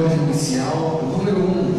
canto inicial, número 1.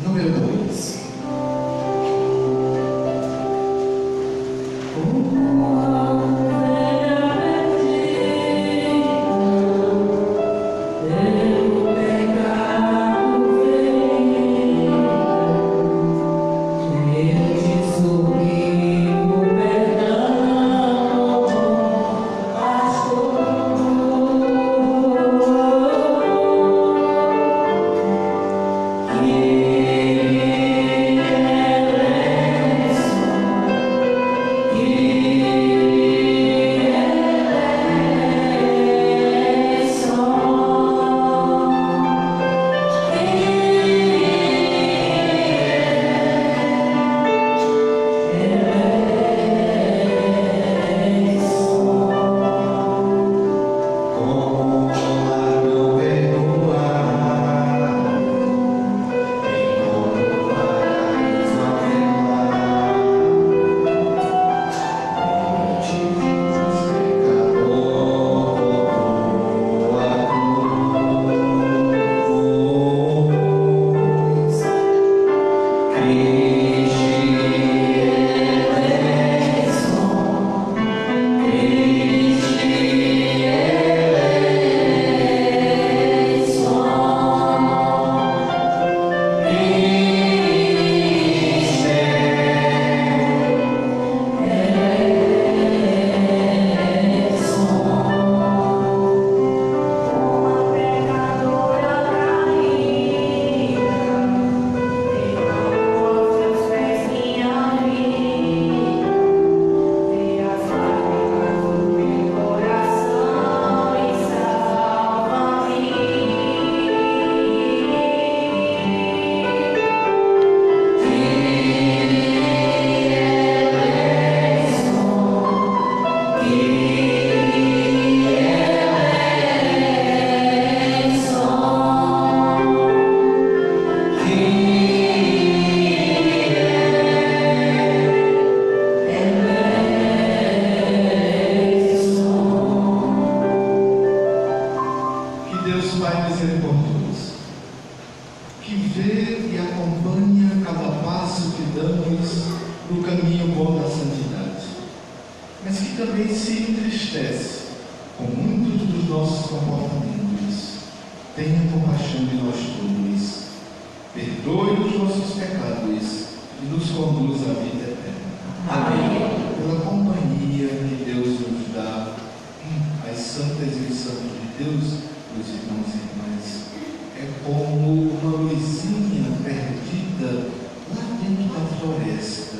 Número 2. Oh, entristece com muitos dos nossos comportamentos, tenha compaixão de nós todos, perdoe os nossos pecados e nos conduz à vida eterna. Amém. Pela companhia que Deus nos dá, as santas e os santos de Deus, os irmãos e irmãs, é como uma luzinha perdida lá dentro da floresta,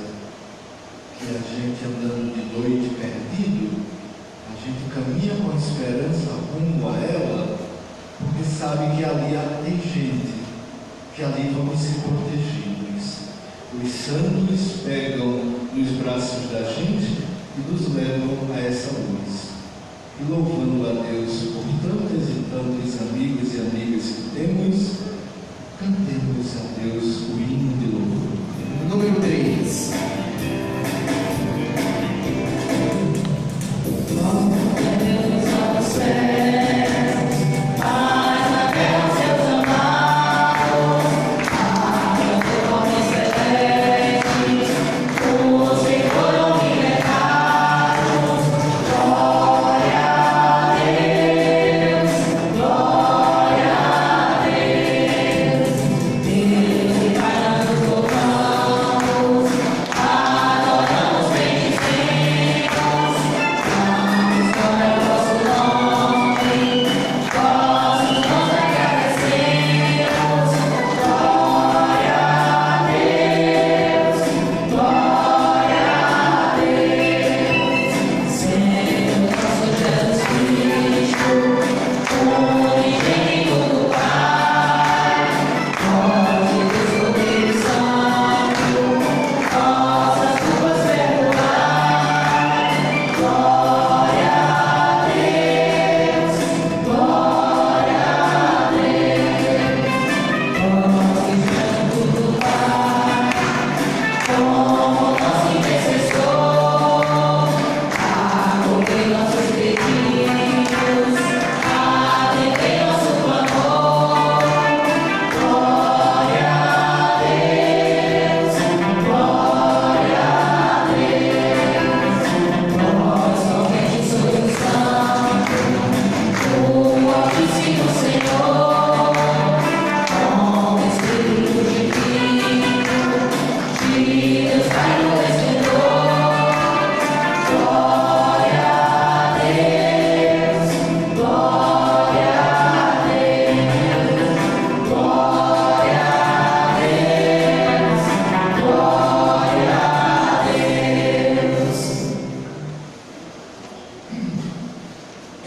que a gente andando de noite perdido, a gente caminha com esperança rumo a ela, porque sabe que ali tem gente, que ali vamos ser protegidos. Os santos pegam nos braços da gente e nos levam a essa luz. E louvando a Deus por tantos e tantos amigos e amigas que temos, cantemos a Deus o hino de louvor. Número 3.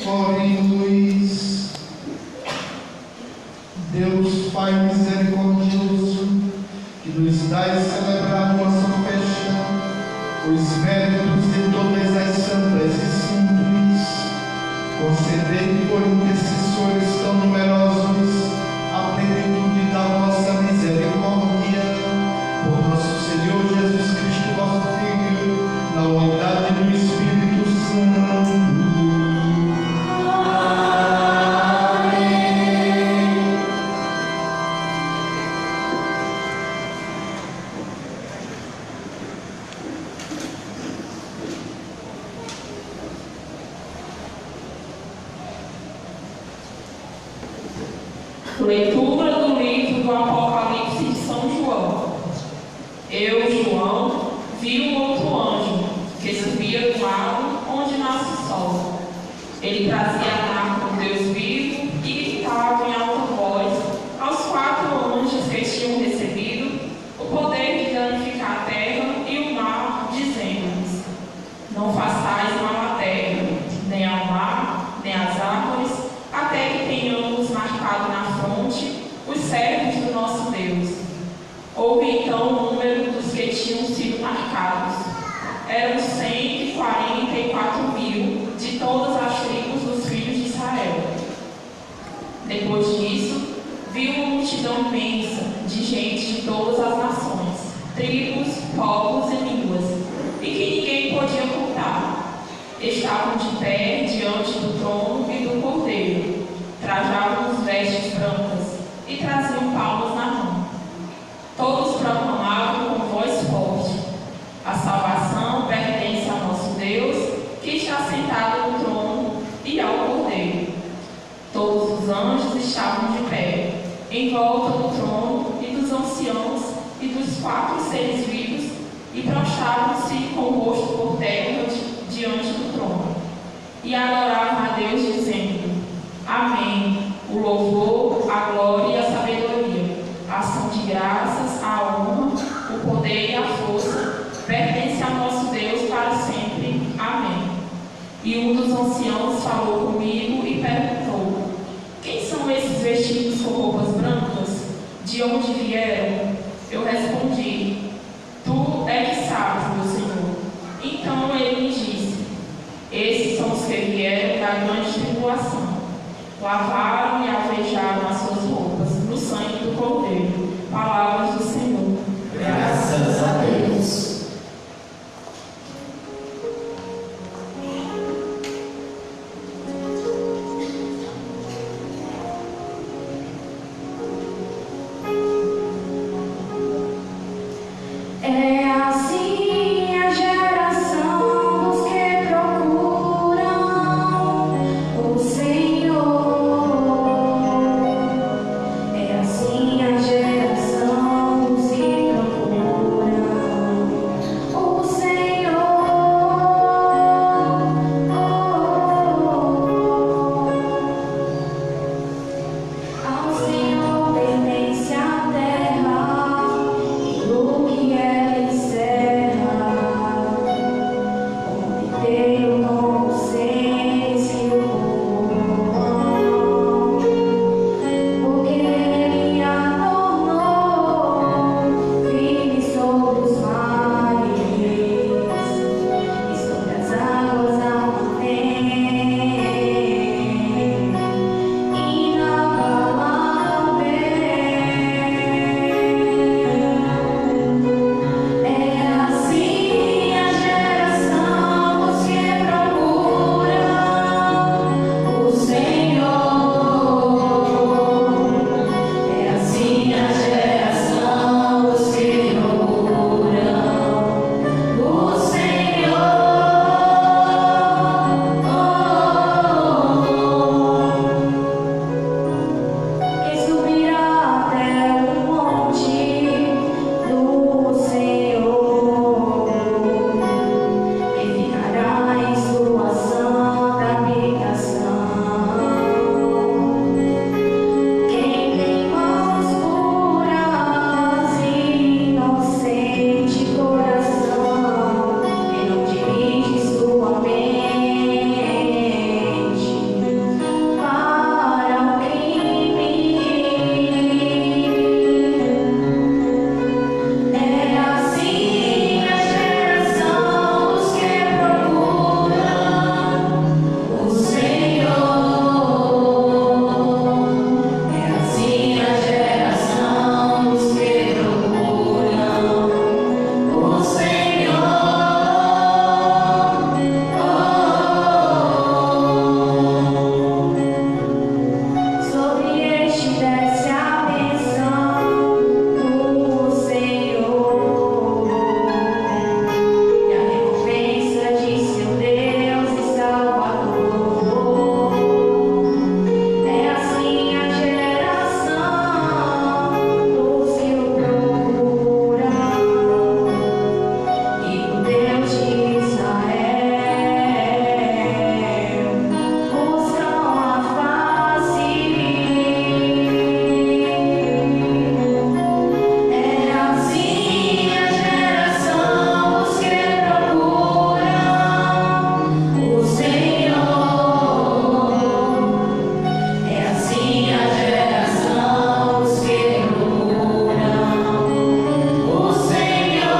Oremos. Deus Pai misericordioso, que nos dás celebrar nossa festa, os méritos de todas as santas e simples, concedei por intercessores tão numerosos a plenitude da vossa misericórdia, por nosso Senhor Jesus Cristo, vosso Filho, na unidade do Espírito Santo. Leitura do livro do Apocalipse de São João. Eu, João, vi um outro anjo que subia do lago onde nasce o sol. Ele trazia a arca do Deus vivo e gritava em alta voz aos 4 anjos que tinham recebido o poder de danificar a terra e o mar, dizendo-lhes: não façais mal à terra, nem ao mar, nem às árvores, até que tenhamos marcado na fronte os servos do nosso Deus. Houve então o número dos que tinham sido marcados. Eram 144.000 de todas as tribos dos filhos de Israel. Depois disso, vi uma multidão imensa de gente de todas as nações, tribos, povos e línguas, e que ninguém podia contar. Estavam de pé diante do trono e do Cordeiro, trajavam as vestes brancas e traziam palmas na mão. Todos proclamavam com voz forte: a salvação pertence ao nosso Deus, que está sentado no volta do trono e dos anciãos e dos 4 seres vivos e prostraram-se com o rosto por terra diante do trono. E adoraram a Deus, dizendo: Amém. O louvor, a glória e a sabedoria, a ação de graças, a honra, o poder e a força pertencem a nosso Deus para sempre. Amém. E um dos anciãos falou comigo e perguntou: Quem são esses vestidos com roupas brancas? De onde vieram? Eu respondi: Tu é que sabes, meu Senhor. Então ele me disse: Esses são os que vieram da grande tribulação. Lavaram e alvejaram as suas roupas no sangue do Cordeiro. Palavras do Senhor. Graças a Deus. É assim a geração dos que procuram o Senhor. É assim a geração dos que procuram o Senhor. Ao Senhor pertence a terra e o que ela encerra, onde tem o senso e o pulmão, porque Ele a tornou firme sobre os mares e sobre as águas a mantém inabalável. É assim a geração dos que procuram o Senhor. É assim a geração dos que procuram o Senhor. Quem subirá até o monte do Senhor? Quem ficará em sua santa habitação? Quem tem mãos puras e inocente coração? Quem não dirige sua mente para o crime. É assim a geração dos que procuram o Senhor. É assim a geração dos que procuram o Senhor. Sobre este desce a bênção do Senhor e a recompensa de seu Deus e Salvador. É assim a geração dos que o procuram e do Deus de Israel buscam a face. É assim a geração dos que procuram o Senhor. É assim a geração dos que procuram o Senhor.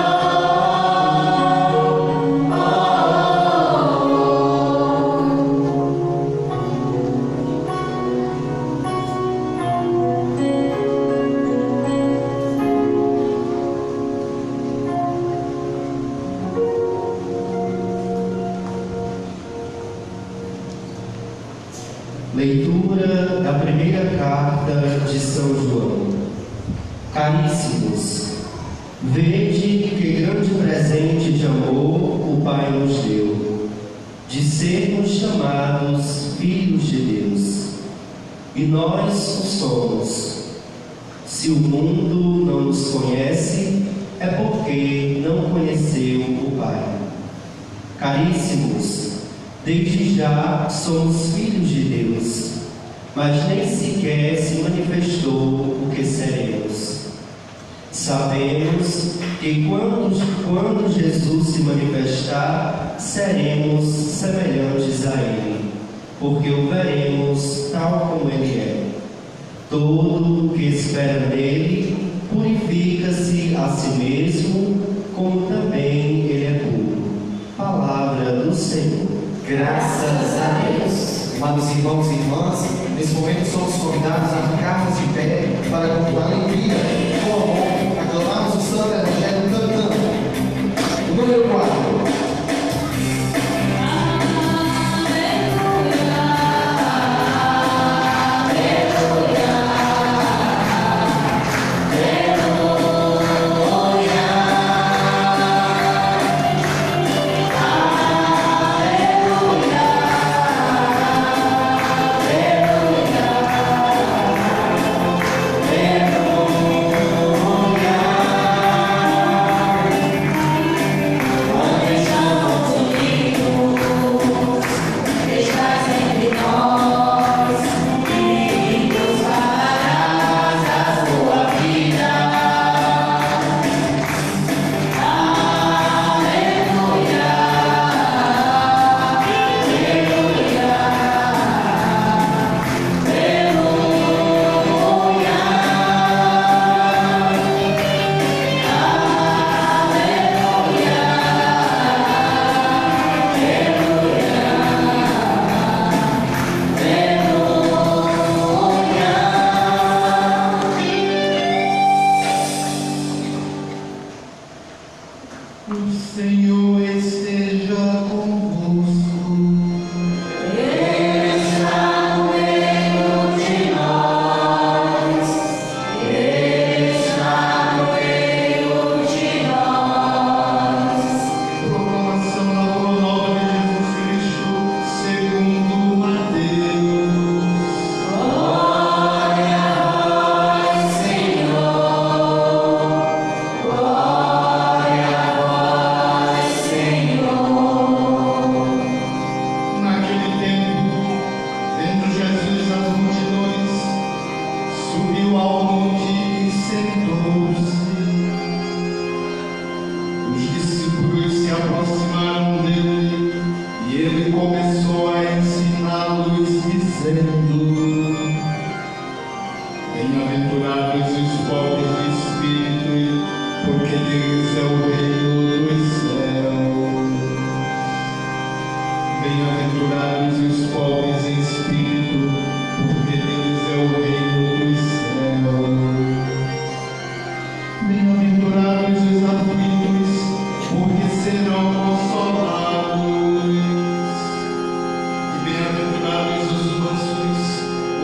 Leitura da primeira carta de São João. Caríssimos, vede que grande presente de amor o Pai nos deu, de sermos chamados filhos de Deus. E nós o somos. Se o mundo não nos conhece, é porque não conheceu o Pai. Caríssimos, desde já somos filhos de Deus, mas nem sequer se manifestou o que seremos. Sabemos que quando Jesus se manifestar, seremos semelhantes a Ele, porque o veremos tal como Ele é. Todo o que espera nele purifica-se a si mesmo, como também Ele é puro. Palavra do Senhor. Graças a Deus. Amados irmãos e irmãs, nesse momento somos convidados a ficarmos de pé para com alegria, com amor, aclamarmos o Santo Evangelho cantando. O número 4. O Senhor esteja convosco. Está no meio de nós. Está no meio de nós. Proclamação da Boa Nova de Jesus Cristo, segundo Mateus. Glória a vós, Senhor. Glória a vós, Senhor. Naquele tempo, vendo Jesus as multidões, subiu ao monte e sentou-se. Os discípulos se aproximaram dele e ele começou a ensiná-los, dizendo: Bem-aventurados os pobres de espírito, porque deles é o reino dos céus. Bem-aventurados os pobres em espírito, porque deles é o reino dos céus. Bem-aventurados os aflitos, porque serão consolados. E bem-aventurados os mansos,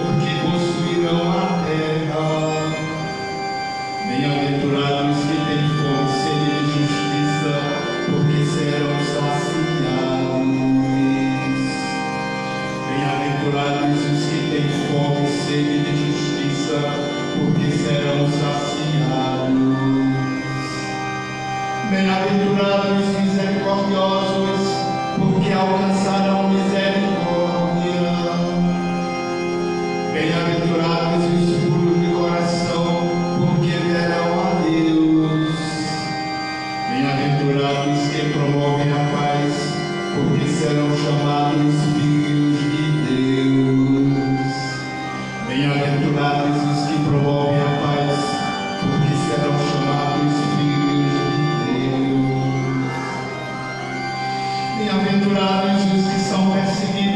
porque possuirão a terra. Bem-aventurados que têm fome e sede de justiça, porque serão saciados. Bem-aventurados os que têm fome e sede de justiça, porque serão saciados. Bem-aventurados os misericordiosos, porque alcançarão misericórdia. Bem-aventurados os puros de coração, porque verão a Deus. Bem-aventurados que promovem a paz, porque serão chamados filhos de Deus. Bem-aventurados os que promovem a paz, porque serão chamados filhos de Deus. Bem-aventurados os que são perseguidos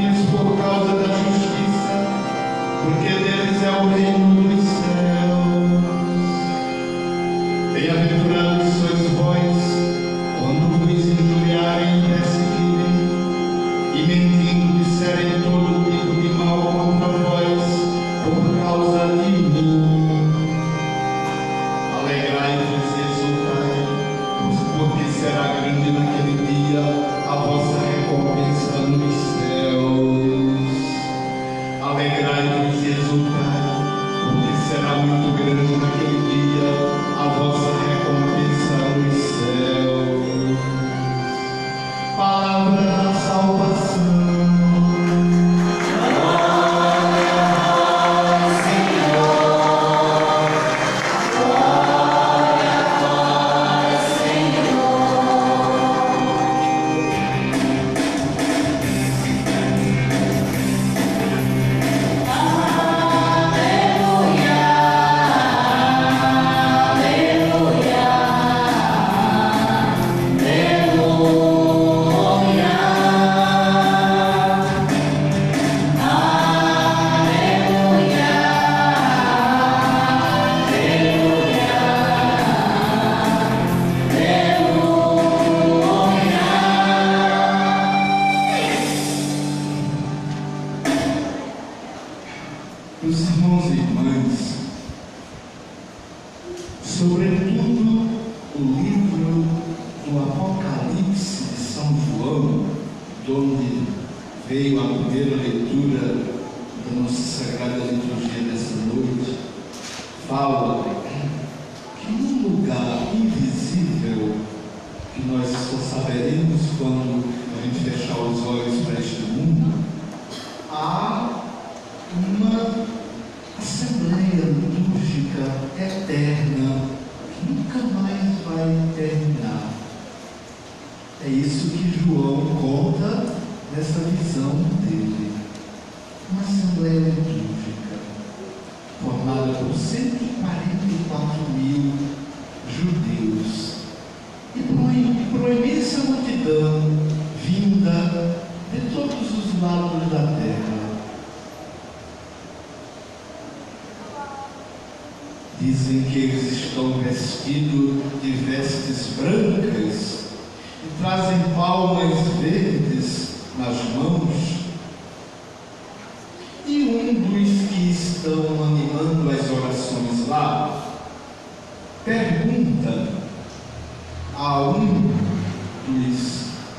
Os irmãos e irmãs, sobretudo o livro do Apocalipse de São João, de onde veio a primeira leitura da nossa Sagrada Liturgia dessa noite, fala que num lugar invisível, que nós só saberemos quando a gente fechar os olhos para este mundo, há uma assembleia litúrgica eterna que nunca mais vai terminar. É isso que João conta nessa visão dele. Uma assembleia litúrgica formada por 144.000 judeus e por uma imensa multidão vinda de todos os lados da terra. Dizem que eles estão vestidos de vestes brancas e trazem palmas verdes nas mãos. E um dos que estão animando as orações lá pergunta a um dos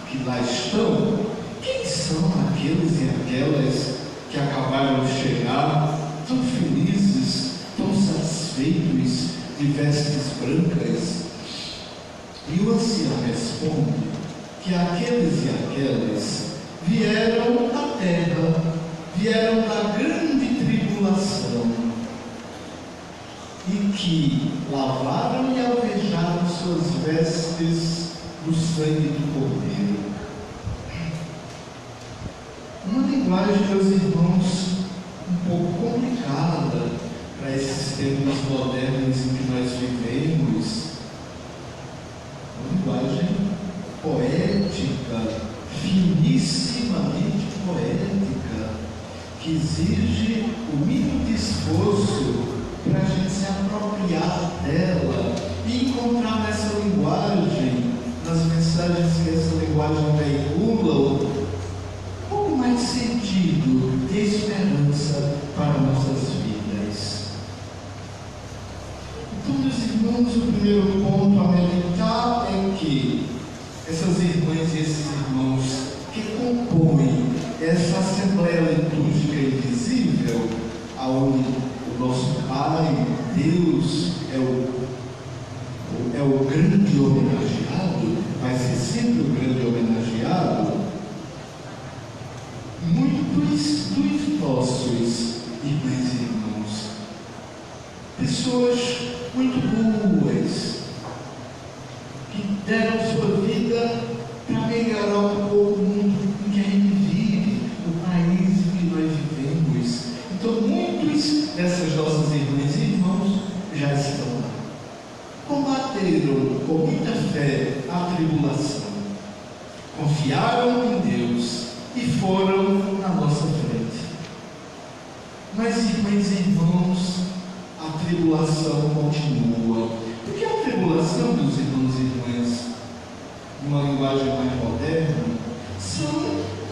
que lá estão: quem são aqueles e aquelas que acabaram de chegar, tão felizes, tão satisfeitos, de vestes brancas? E o ancião responde que aqueles e aquelas vieram da terra, vieram da grande tribulação, e que lavaram e alvejaram suas vestes no sangue do Cordeiro. Uma linguagem, meus irmãos, um pouco complicada para esses tempos modernos em que nós vivemos. Uma linguagem poética, finissimamente poética, que exige o mínimo de esforço para a gente se apropriar dela e encontrar nessa linguagem, nas mensagens que essa linguagem veicula, um pouco mais de sentido e esperança para nossas vidas. Então, meus irmãos, o primeiro ponto a meditar é que essas irmãs e esses irmãos que compõem essa Assembleia Litúrgica Invisível, aonde o nosso Pai, Deus, é o grande homenageado, vai ser sempre o grande homenageado, muitos dos nossos irmãs e irmãos, pessoas muito boas, que deram sua vida para melhorar um pouco o mundo em que a gente vive, o país em que nós vivemos. Então, muitos dessas nossas irmãs e irmãos já estão lá. Combateram com muita fé a tribulação, confiaram em Deus e foram na nossa frente. Mas, irmãs e irmãos, a tribulação continua. Porque a tribulação dos irmãos e irmãs, numa linguagem mais moderna, são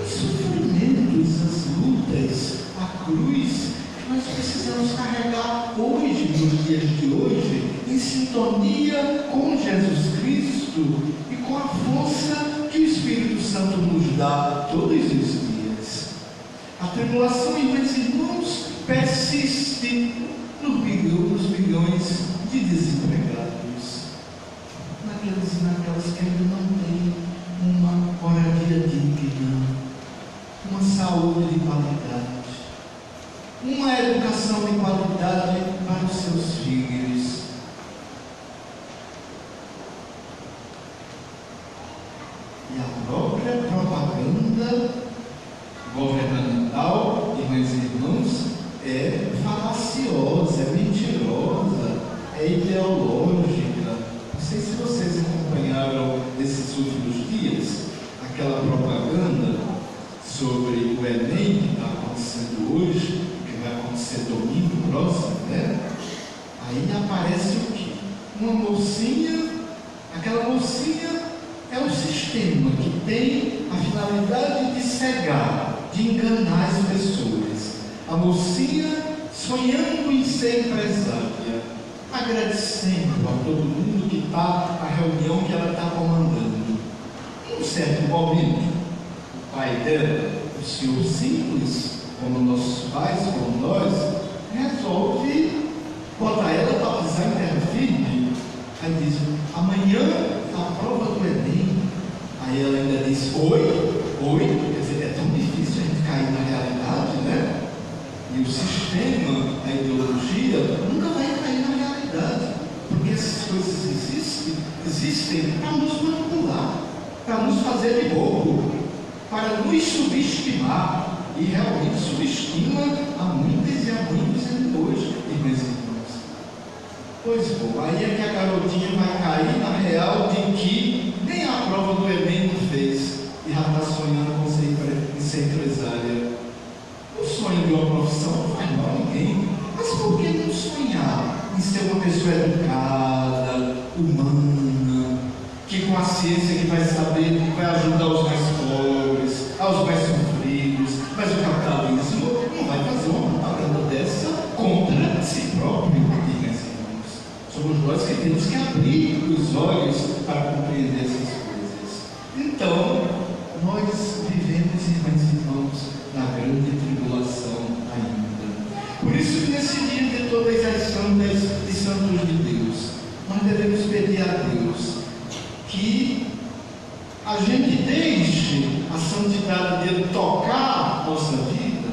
os sofrimentos, as lutas, a cruz que nós precisamos carregar hoje, nos dias de hoje, em sintonia com Jesus Cristo e com a força que o Espírito Santo nos dá todos os dias. A tribulação, irmãos e irmãos, persiste nos milhões de desempregados, naqueles e naquelas que ainda não têm uma moradia digna, uma saúde de qualidade, uma educação de qualidade para os seus filhos. E a própria propaganda governamental, irmãs e irmãos, é falaciosa, é mentirosa, é ideológica. Não sei se vocês acompanharam nesses últimos dias aquela propaganda sobre o Enem que está acontecendo hoje, que vai acontecer domingo próximo, né? Aí aparece o quê? Uma mocinha, aquela mocinha é um sistema que tem a finalidade de cegar, de enganar as pessoas. A mocinha sonhando em ser empresária, agradecendo a todo mundo que está na reunião que ela está comandando. Em um certo momento, o pai dela, o senhor simples, como nossos pais, como nós, resolve botar ela para pisar em terra firme. Aí diz: amanhã a prova do Enem. Aí ela ainda diz: oi, quer dizer, é tão difícil a gente cair na realidade, né? E o sistema, a ideologia, nunca vai cair na realidade, porque essas coisas existem para nos manipular, para nos fazer de bobo, para nos subestimar. E realmente subestima a muitas e a muitos hoje, irmãs e irmãos. Pois bom, aí é que a garotinha vai cair na real de que nem a prova do Enem não fez e já está sonhando em ser empresária. O sonho de uma profissão não faz mal a ninguém, mas por que não sonhar em ser uma pessoa educada, humana, que com a ciência que vai saber, vai ajudar os mais pobres, aos mais sofridos? Mas o capitalismo não vai fazer uma propaganda dessa contra si próprio, irmãs e irmãos. Somos nós que temos que abrir os olhos para compreender essas coisas. Então, nós vivemos, irmãs e irmãos, na grande tribulação ainda. Por isso que nesse dia de todas as santas e santos de Deus, nós devemos pedir a Deus que a gente deixe a santidade dele tocar a nossa vida,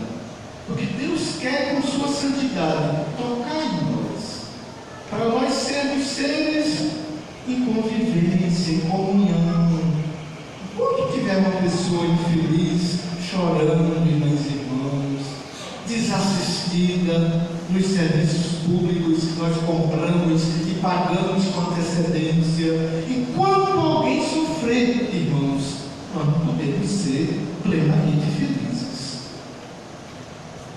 porque Deus quer, com sua santidade, tocar em nós, para nós sermos seres em convivência, em comunhão. Quando tiver uma pessoa infeliz, chorando, irmãs e irmãos, desassistida nos serviços públicos que nós compramos e pagamos com antecedência, enquanto alguém sofrer, irmãos, nós não podemos ser plenamente felizes.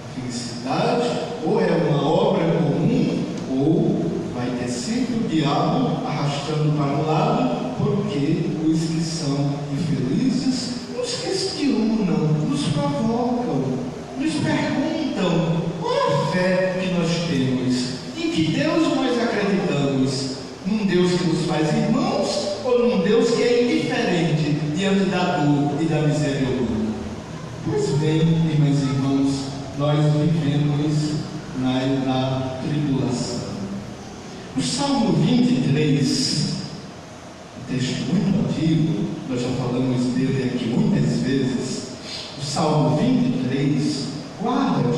A felicidade ou é uma obra comum, ou vai ter sempre o diabo arrastando para um lado, porque os que são infelizes nos questionam, nos provocam, nos perguntam: qual é a fé que nós temos? Em que Deus nós acreditamos? Num Deus que nos faz irmãos ou num Deus que é indiferente diante da dor e da miséria humana? Pois bem, irmãs e irmãos, nós vivemos na tribulação. O Salmo 23, um texto muito antigo, nós já falamos dele aqui muitas vezes. O Salmo 23, guarda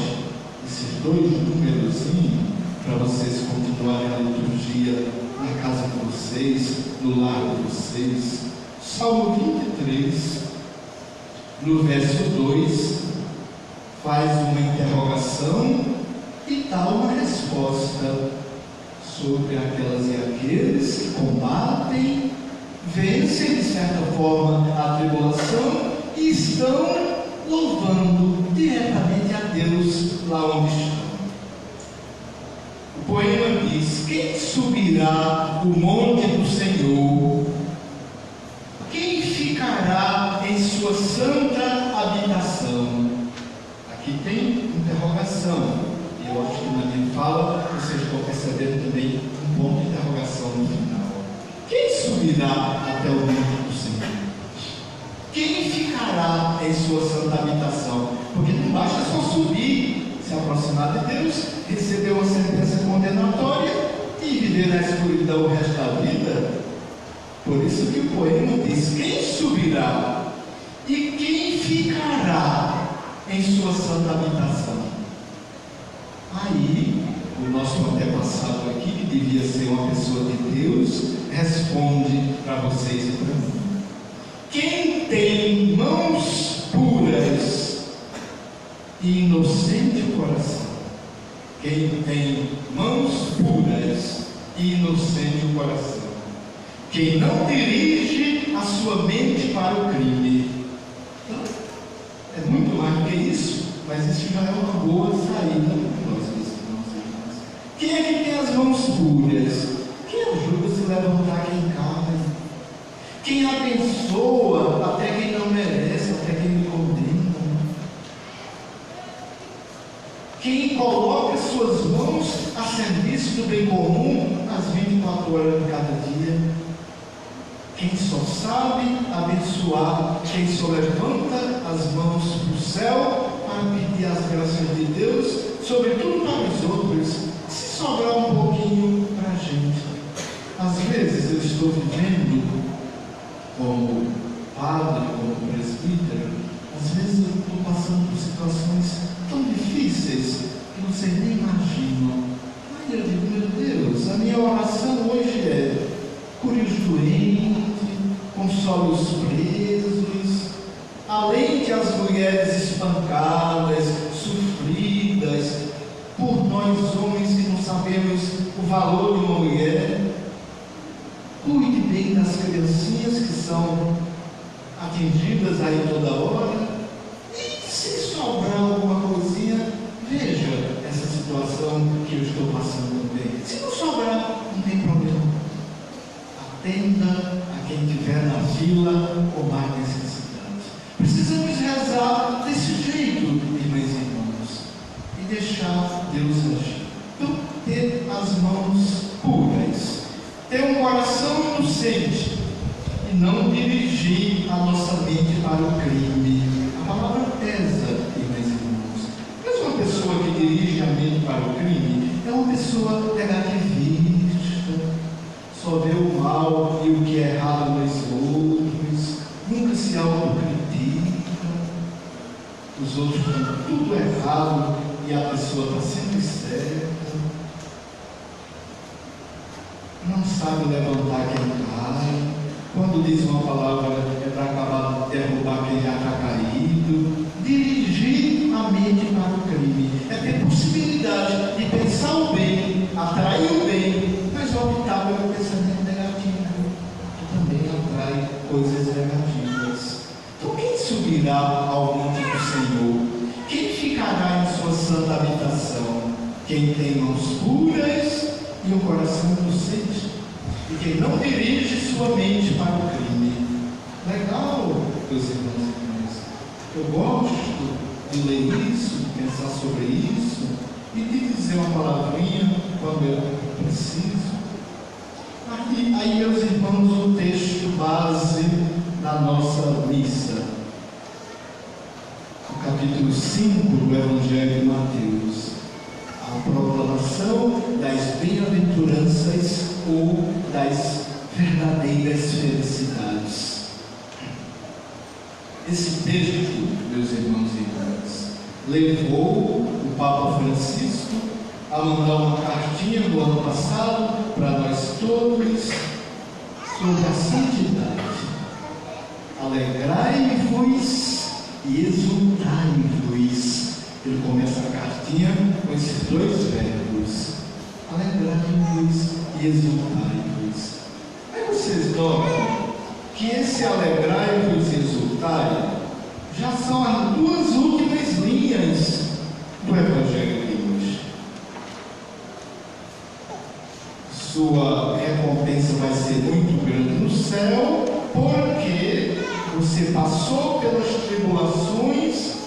esses dois númerozinhos para vocês continuarem a liturgia na casa de vocês, no lar de vocês. Salmo 23, no verso 2, faz uma interrogação e dá uma resposta sobre aquelas e aqueles que combatem, vencem de certa forma a tribulação e estão louvando diretamente a Deus lá onde estão. O poema diz: quem subirá o monte do Senhor? Quem ficará em sua santa habitação? Aqui tem interrogação. E eu acho que na minha fala vocês estão percebendo também um ponto de interrogação no final. Quem subirá até o monte do Senhor? Quem ficará em sua santa habitação? Porque não basta só subir, se aproximar de Deus, receber uma sentença condenatória e viver na escuridão o resto da vida. Por isso que o poema diz: quem subirá e quem ficará em sua santa habitação? Aí, o nosso antepassado aqui, que devia ser uma pessoa de Deus, responde para vocês e para mim: quem tem mãos puras e inocente coração. Quem tem mãos puras e inocente o coração. Quem não dirige a sua mente para o crime. Então, é muito mais do que isso, mas isso já é uma boa saída para nós, meus irmãos. Quem é que tem as mãos puras? Quem ajuda a se levantar quem cai? Quem abençoa até quem não merece, até quem me condena? quem coloca suas mãos a serviço do bem comum nas 24 horas de cada dia, quem só sabe abençoar, quem só levanta as mãos para o céu para pedir as graças de Deus, sobretudo para os outros, se sobrar um pouquinho para a gente. Às vezes eu estou vivendo como padre, como presbítero, às vezes eu estou passando por situações tão difíceis que vocês nem imaginam. Aí eu digo, meu Deus, a minha oração hoje é: cure os doentes, console os presos, alente as mulheres espancadas, sofridas, por nós homens que não sabemos o valor de uma mulher. Cuide bem das criancinhas que são atingidas aí toda hora. E se sobrar alguma coisinha, veja essa situação que eu estou passando também. Se não sobrar, não tem problema. Atenda a quem estiver na fila ou mais necessidade. Precisamos rezar desse jeito, irmãs e irmãos, e deixar Deus agir. Então, ter as mãos puras, ter um coração inocente e não dirigir a nossa mente para o crime. A palavra pesa, irmãs e irmãos. Mas uma pessoa que dirige a mente para o crime é uma pessoa negativista, só vê o mal e o que é errado nos outros, nunca se autocritica, os outros estão tudo errado e a pessoa está sempre certa. Não sabe levantar quem cai. Quando diz uma palavra é para acabar de derrubar quem já está caído. Dirigir a mente para o crime é ter possibilidade de pensar o bem, atrair o bem, mas optar pelo pensamento negativo, que também atrai coisas negativas. Então quem subirá ao monte do Senhor? Quem ficará em sua santa habitação? Quem tem mãos puras e o coração inocente, e quem não dirige sua mente para o crime. Legal, meus irmãos e irmãs. Eu gosto de ler isso, de pensar sobre isso, e de dizer uma palavrinha quando eu preciso. Aí, meus irmãos, o texto base da nossa missa, o capítulo 5 do Evangelho de Mateus. A proclamação das bem-aventuranças ou das verdadeiras felicidades. Esse texto, meus irmãos e irmãs, levou o Papa Francisco a mandar uma cartinha no ano passado para nós todos sobre a santidade. Alegrai-vos e exultai-vos. Ele começa a cartinha com esses dois verbos: alegrai-vos e exultai-vos. Aí vocês notam que esse alegrai-vos e exultai já são as duas últimas linhas do Evangelho de hoje. Sua recompensa vai ser muito grande no céu, porque você passou pelas tribulações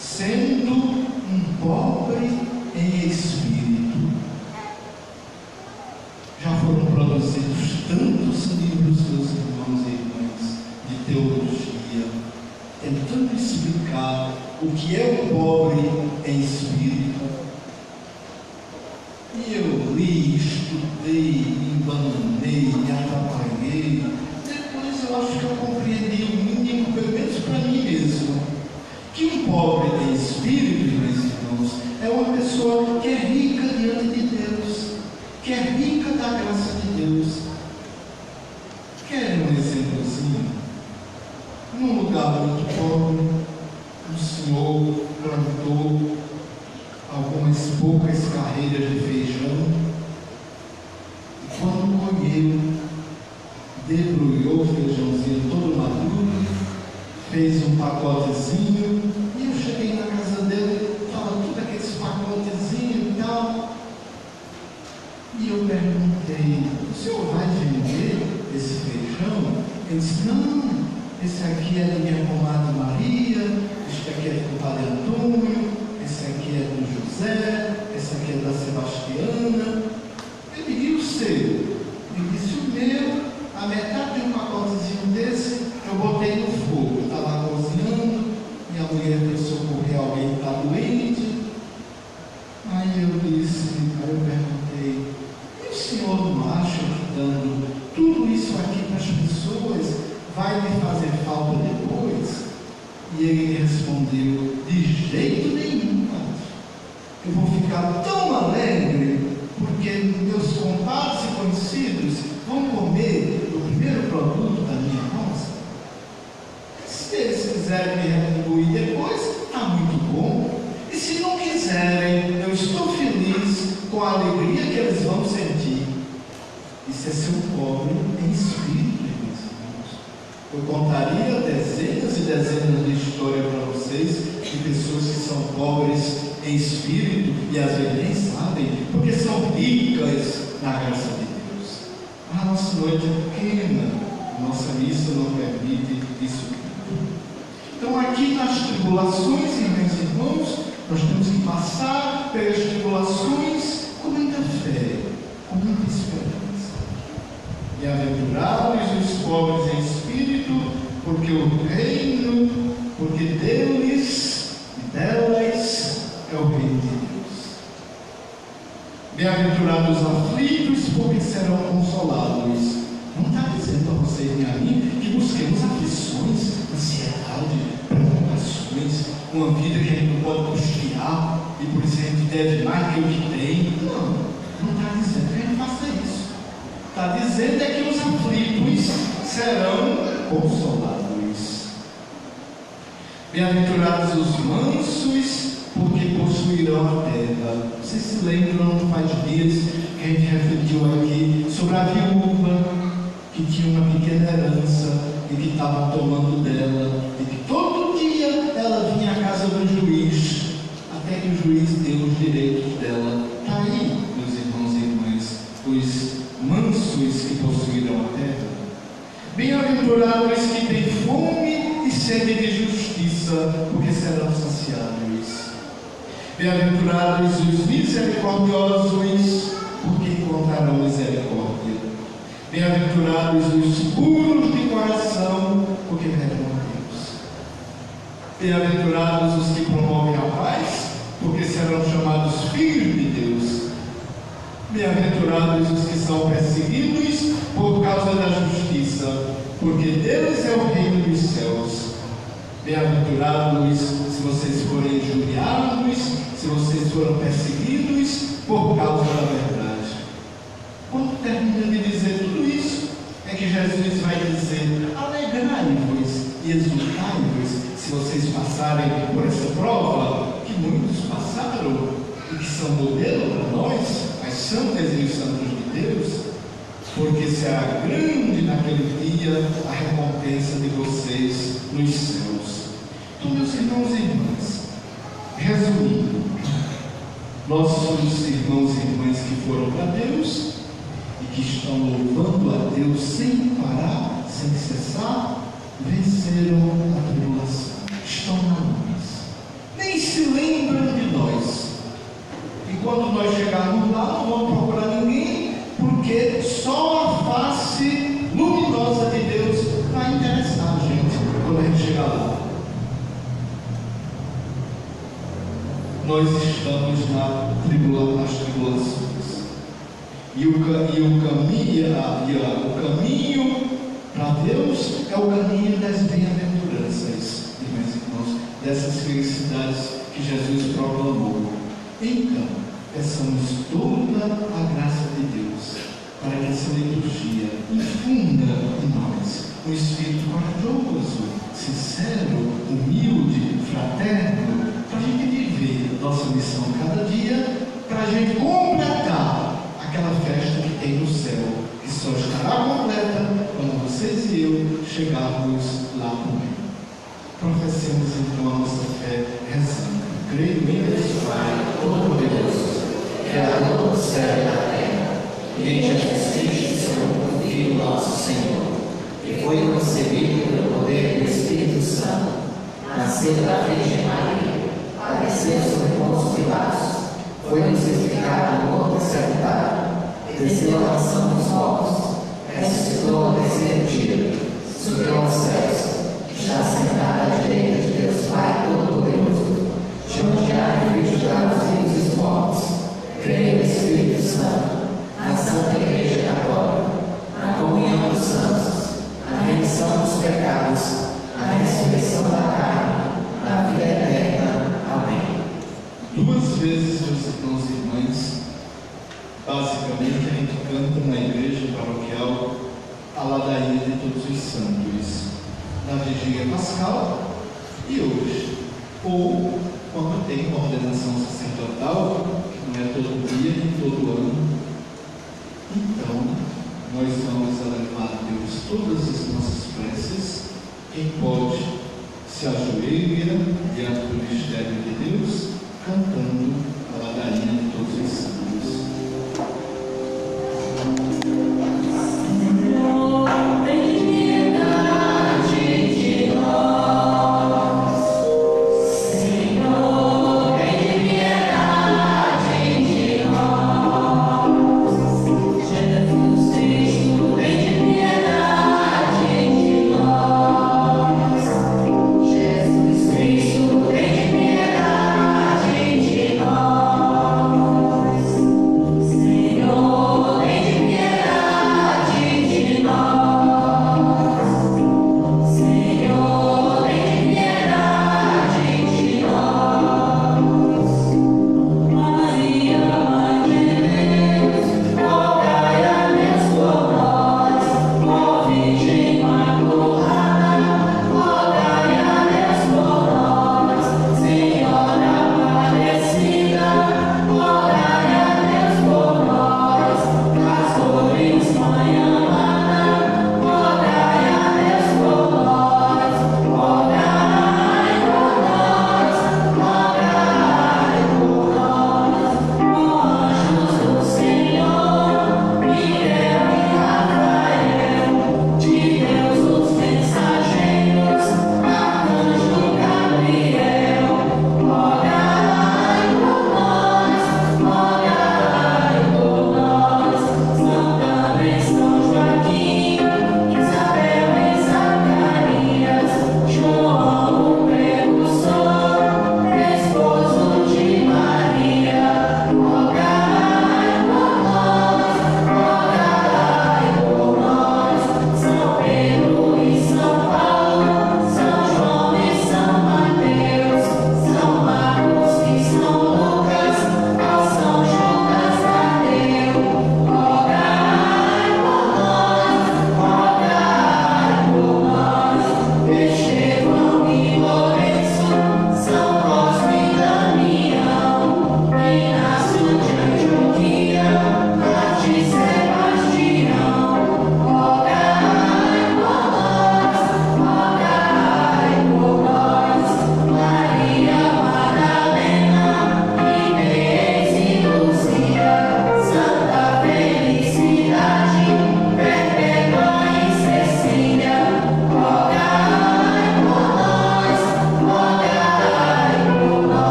sendo um pobre em espírito. Já foram produzidos tantos livros, meus irmãos e irmãs, de teologia, tentando explicar o que é o pobre em espírito. E eu li, estudei, me embananei, me atrapalhei. Depois eu acho que eu compreendi o mínimo, pelo menos para mim mesmo, que um pobre em espírito, meus irmãos, é uma pessoa que é rica diante de Deus, que é rica da graça de Deus. Quer um exemplozinho? Num lugar muito pobre, o Senhor plantou algumas poucas carreiras de feijão. seu? Ele disse: o meu, a metade de um pacotezinho desse, eu botei no fogo. Estava cozinhando, minha mulher foi socorrer alguém que está doente. Aí eu perguntei: e o senhor não acha que dando tudo isso aqui para as pessoas vai me fazer falta depois? E ele respondeu: de jeito nenhum, padre. Eu vou ficar tão alegre porque meus compadres e conhecidos vão comer o primeiro produto da minha roça. Se eles quiserem me retribuir depois, está muito bom. E se não quiserem, eu estou feliz com a alegria que eles vão sentir. Isso é ser pobre em espírito, meus irmãos. Eu contaria dezenas e dezenas de histórias para vocês de pessoas que são pobres em espírito e às vezes nem sabem, porque são ricas na graça de Deus. A nossa noite é pequena, nossa missa não permite isso tudo. Então, aqui nas tribulações, meus irmãos, nós temos que passar pelas tribulações com muita fé, com muita esperança. Bem-aventurados os pobres em espírito, porque o reino, porque deles e delas é o reino de Deus. Bem-aventurados os aflitos, porque serão consolados. Não está dizendo a vocês nem a mim que busquemos aflições, ansiedade, preocupações, uma vida que a gente não pode custear e por isso a gente deve mais que o que tem. Não está dizendo que a gente faça isso. Está dizendo é que os aflitos serão consolados. Bem-aventurados os mansos, porque possuirão a terra. Vocês se lembram, não faz dias que a gente refletiu aqui sobre a viúva que tinha uma pequena herança e que estava tomando dela, e que todo dia ela vinha à casa do juiz, até que o juiz deu os direitos dela. Está aí, meus irmãos e irmãs, os mansos que possuirão a terra. Bem-aventurados que têm fome e sede de justiça, porque serão saciados. Bem-aventurados os misericordiosos, porque encontrarão misericórdia. Bem-aventurados os puros de coração, porque verão a Deus. Bem-aventurados os que promovem a paz, porque serão chamados filhos de Deus. Bem-aventurados os que são perseguidos por causa da justiça, porque deles é o reino dos céus. Bem-aventurados se vocês forem injuriados, se vocês forem perseguidos por causa da verdade. Quando termina de dizer tudo isso, é que Jesus vai dizer: alegrai-vos e exultai-vos se vocês passarem por essa prova, que muitos passaram e que são modelo para nós, as santas e os santos de Deus, porque será grande naquele dia a recompensa de vocês nos céus. Então, meus irmãos e irmãs, resumindo, nossos irmãos e irmãs que foram para Deus e que estão louvando a Deus sem parar, sem cessar, venceram a tribulação, estão na luz, nem se lembram de nós. E quando nós chegarmos lá, não vamos procurar ninguém, porque só a face luminosa de Deus vai interessar a gente quando a gente chegar lá. Nós estamos nas tribulações. E o caminho para Deus é o caminho das bem-aventuranças, meus irmãos, dessas felicidades que Jesus proclamou. Então, peçamos toda a graça de Deus para que essa liturgia infunda em nós um espírito corajoso, sincero, humilde, fraterno, para a gente viver nossa missão cada dia, para a gente completar aquela festa que tem no céu, que só estará completa quando vocês e eu chegarmos lá com Ele. Professemos então a nossa fé rezando. Creio em Deus Pai Todo-Poderoso, Criador do céu e da terra, e em Jesus Cristo, seu Filho nosso Senhor, que foi concebido pelo poder do Espírito Santo, nasceu da Virgem Maria, padeceu sob Pôncio Pilatos, foi crucificado, morto e sepultado, desceu à ressurreição dos mortos, ressuscitou ao terceiro dia, subiu aos céus, está sentado à direita de Deus Pai Todo-Poderoso, de onde há de julgar os vivos e os mortos. Creio no Espírito Santo, na Santa Igreja Católica, na comunhão dos santos, na remissão dos pecados, na ressurreição da carne, na vida eterna. Amém. Duas vezes, meus irmãos e irmãs, basicamente a gente canta na igreja paroquial a ladainha de todos os santos, na vigília pascal e hoje, ou quando tem uma ordenação sacerdotal, que não é todo dia nem todo ano. Então, nós vamos levar a Deus todas as nossas preces. Quem pode se ajoelha diante do mistério de Deus, cantando a ladainha de todos os santos. Jesus Cristo, tem piedade.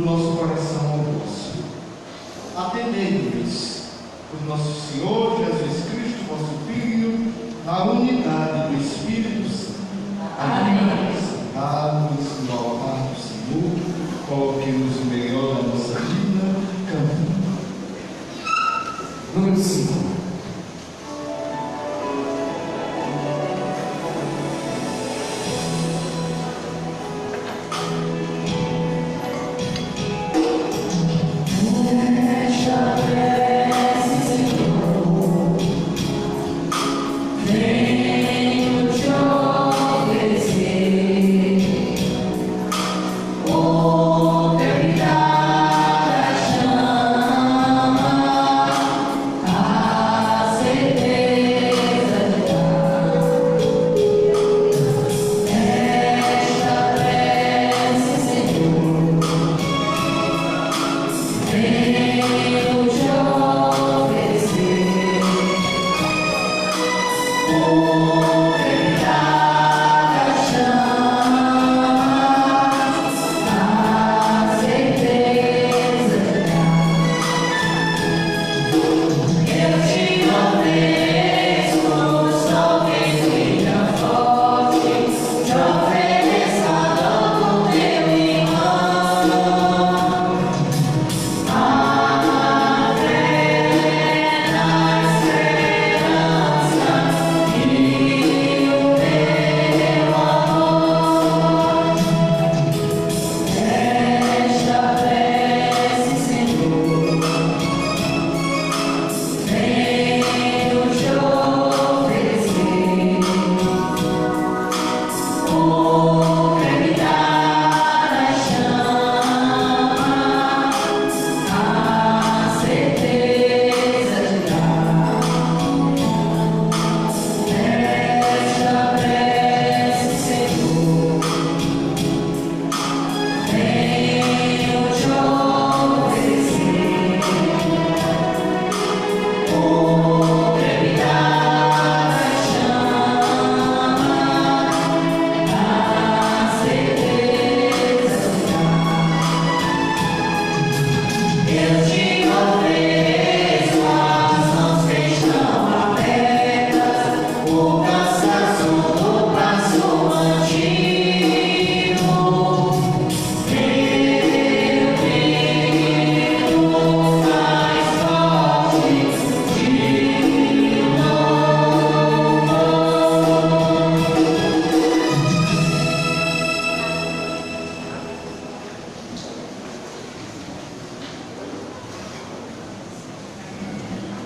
nosso coração ao vosso. Atendei-nos, por nosso Senhor Jesus Cristo, vosso Filho, na unidade do Espírito Santo. Amém. Sentados no altar do Senhor, coloquemos o melhor da nossa vida, cantando. Número 5.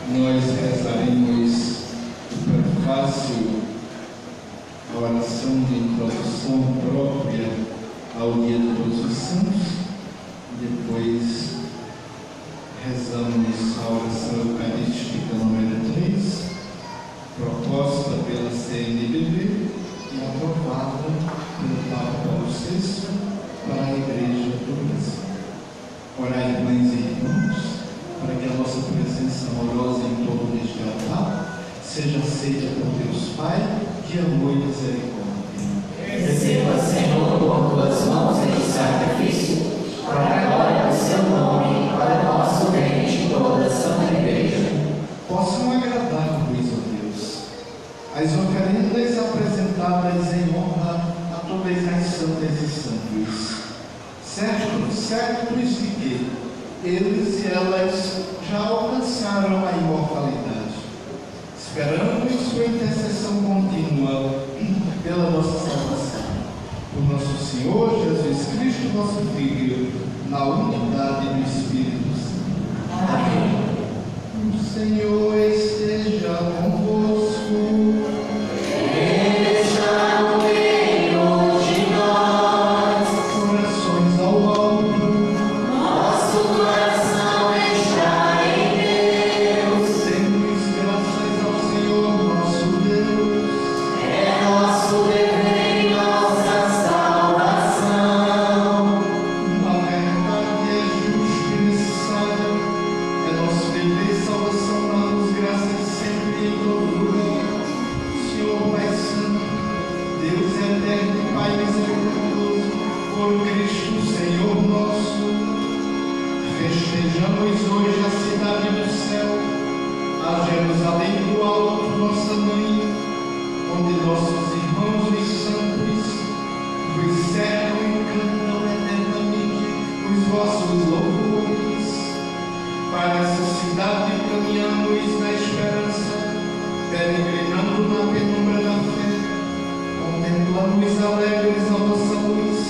Nós rezaremos o prefácio, a oração de introdução própria ao Dia de Todos os Santos. Depois rezamos a oração eucarística número 3, proposta pela CNBB e aprovada pelo Papa Paulo VI para a Igreja do Brasil. Orai, mães e irmãos, para que a nossa presença amorosa em torno deste altar seja aceita por Deus Pai, de amor e misericórdia. Receba, Senhor, com tuas mãos este sacrifício, para a glória do seu nome, para o nosso bem de toda a Santa Igreja. Possam agradar, pois, ó Deus, as oferendas apresentadas em honra a todas as santas e santos. Certos de que eles e elas já alcançaram a imortalidade. Esperamos sua intercessão contínua pela nossa salvação. Por nosso Senhor Jesus Cristo, nosso Filho, na unidade do Espírito Santo. Amém. O Senhor esteja convosco. Esteja no meio de nós. Corações ao alto. Nosso coração está em Deus. Demos graças ao Senhor nosso Deus. É nosso dever e nossa salvação. A verdade é justa e necessária. É nosso dever e salvação, dá-nos graças sempre e em todo verdade caminhamos na esperança, peregrinando na penumbra da fé, contemplamos alegres a vossa luz,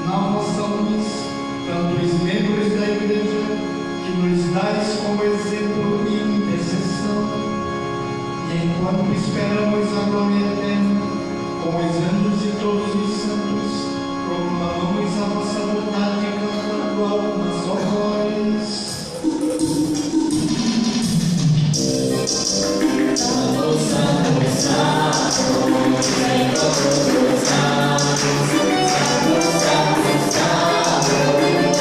na vossa luz, tanto os membros da igreja, que nos dais como exemplo e intercessão, e enquanto esperamos a glória eterna, com os anjos e todos os santos, proclamamos a vossa vontade cantando almas honrosas. Santo, Santo, Santo, Senhor dos santos, Santo, Santo, Santo,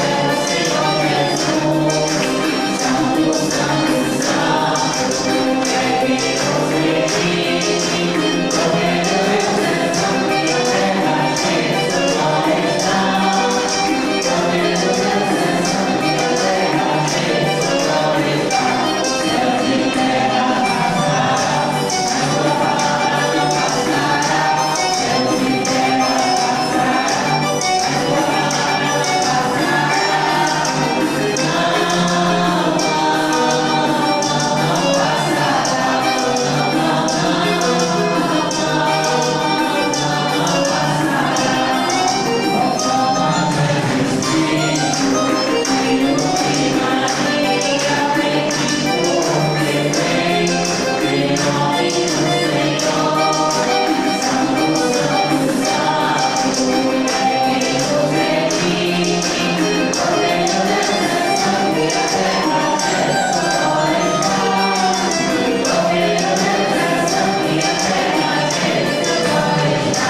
é o Senhor Jesus. Santo, Santo, Santo, é que nos redime, porque Deus é santo e a terra cheia de sua majestade. Porque Deus é santo e a terra cheia de sua majestade. Céus e terra passará, a sua palavra não passará. Céus e terra passará, a sua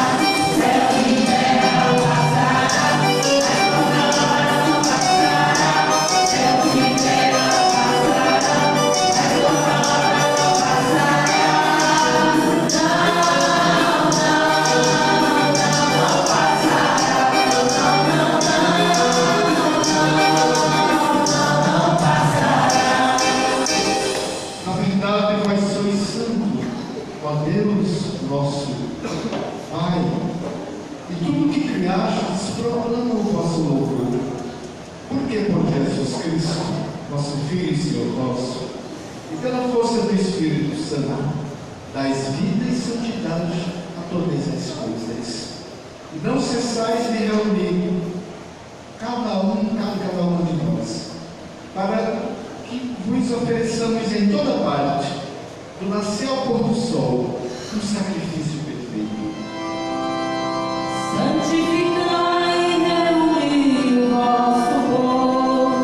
palavra não passará. Na verdade, vós sois santo, ó Deus nosso Pai, e tudo que criastes proclama o vosso louvor. Porque por Jesus Cristo, nosso Filho e Senhor nosso, e pela força do Espírito Santo, dais vida e santidade a todas as coisas. E não cessais de reunir cada uma de nós, para que vos ofereçamos em toda parte, do nascer ao pôr do sol, um sacrifício perfeito. Santificai e reuni o vosso povo.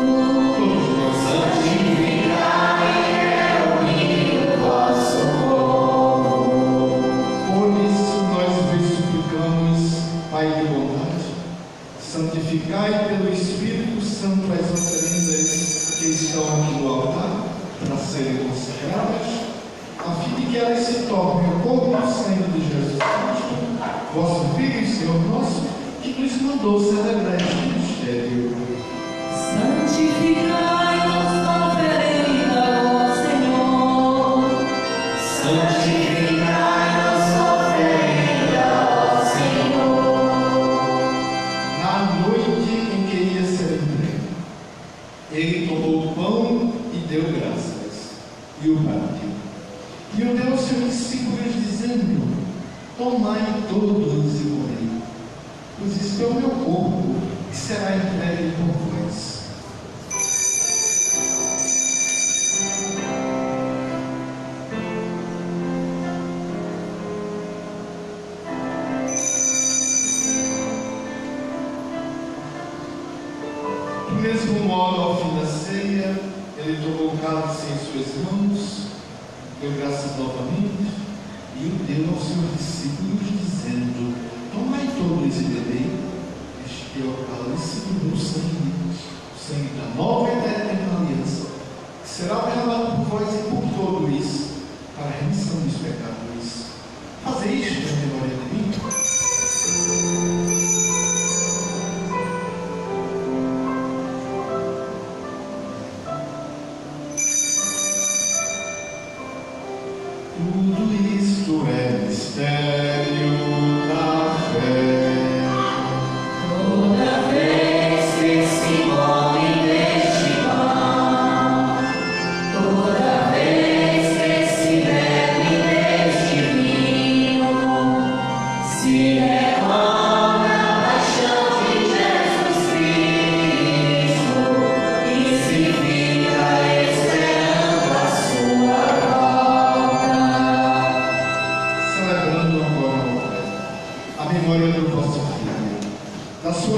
Todos nós Santificai e reuni o vosso povo. por isso nós vos suplicamos, Pai de bondade, santificai pelo Espírito Santo as oferendas que estão aqui no altar, para serem consagradas, a fim de que elas se tornem o corpo e o sangue de Jesus Cristo, vosso Filho e Senhor nosso, que nos mandou celebrar este mistério. Santificai nossa oferenda, ó Senhor. Santificai nossa oferenda, ó Senhor. Na noite em que ia ser entregue, ele tomou o pão e deu graças, e o partiu. E o deu aos seus discípulos, dizendo: tomai todos e comei, pois isto é o meu corpo, que será entregue por vós. Do mesmo modo, ao fim da ceia, ele tomou o cálice em suas mãos, deu graças novamente e o deu aos seus discípulos, dizendo: tomai todos e bebei, este é o cálice do meu sangue, o sangue da nova e eterna aliança, que será derramado por vós e por todos, para a remissão dos pecados. Fazei isto em memória de mim. Tudo isto é mistério da fé. Toda vez que se come deste pão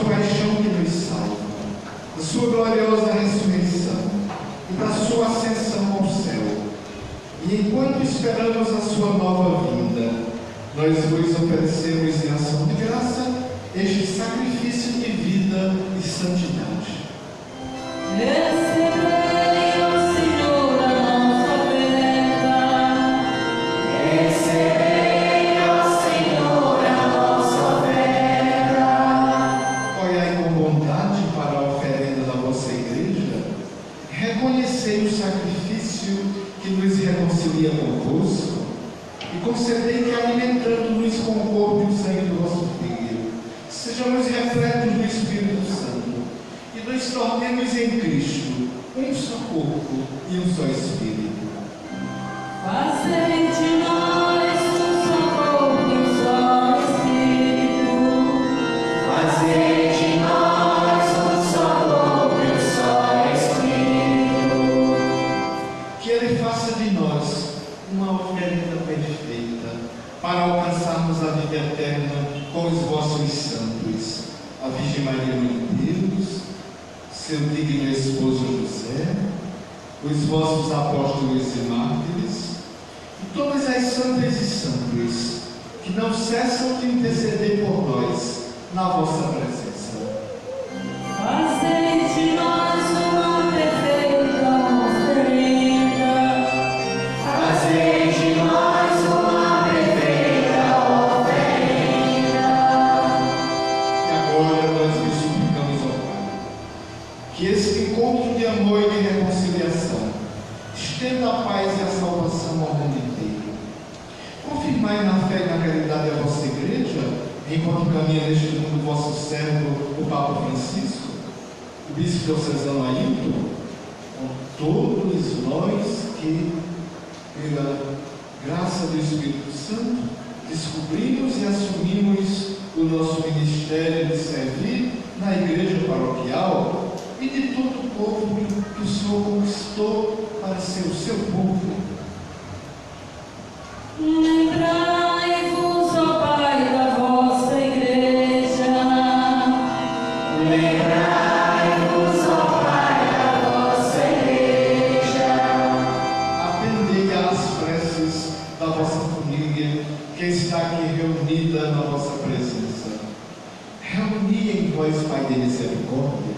paixão que nos salva, da sua gloriosa ressurreição e da sua ascensão ao céu. E enquanto esperamos a sua nova vinda, nós vos oferecemos em ação de graça este sacrifício de vida e santidade. Recebei, ó Senhor, a nossa oferta. Recebei, ó Senhor, a nossa oferta. Olhai com bondade para a oferenda da vossa igreja, reconhecei o sacrifício que nos reconcilia convosco e concedei que, alimentando-nos com o corpo e o sangue do vosso Filho, sejamos repletos do Espírito Santo e nos tornemos em Cristo um só corpo e um só Espírito. Fazei de nós um só corpo e um só Espírito. Fazei de nós um só corpo e um só Espírito. Que Ele faça de nós uma oferenda perfeita para alcançarmos a vida eterna com os vossos santos, a Virgem Maria Mãe de Deus, seu digno esposo José, os vossos apóstolos e mártires, e todas as santas e santos que não cessam de interceder por nós na vossa presença. Fazei de nós uma perfeita oferenda. Fazei de nós uma perfeita oferenda. E agora nós vos suplicamos, ó Pai, que este encontro de amor e de reconciliação estenda a paz e a salvação ao mundo inteiro. Confirmai na fé e na caridade a vossa igreja, enquanto caminha neste mundo o vosso servo, o Papa Francisco, o Bispo diocesano Ailton, com todos nós que, pela graça do Espírito Santo, descobrimos e assumimos o nosso ministério de servir na igreja paroquial e de todo o povo que o Senhor conquistou para ser o seu povo. Lembrai-vos, ó Pai, da vossa igreja. Lembrai-vos, ó Pai, da vossa igreja. Atendei às preces da vossa família que está aqui reunida na vossa presença. Reuni em vós, Pai de misericórdia,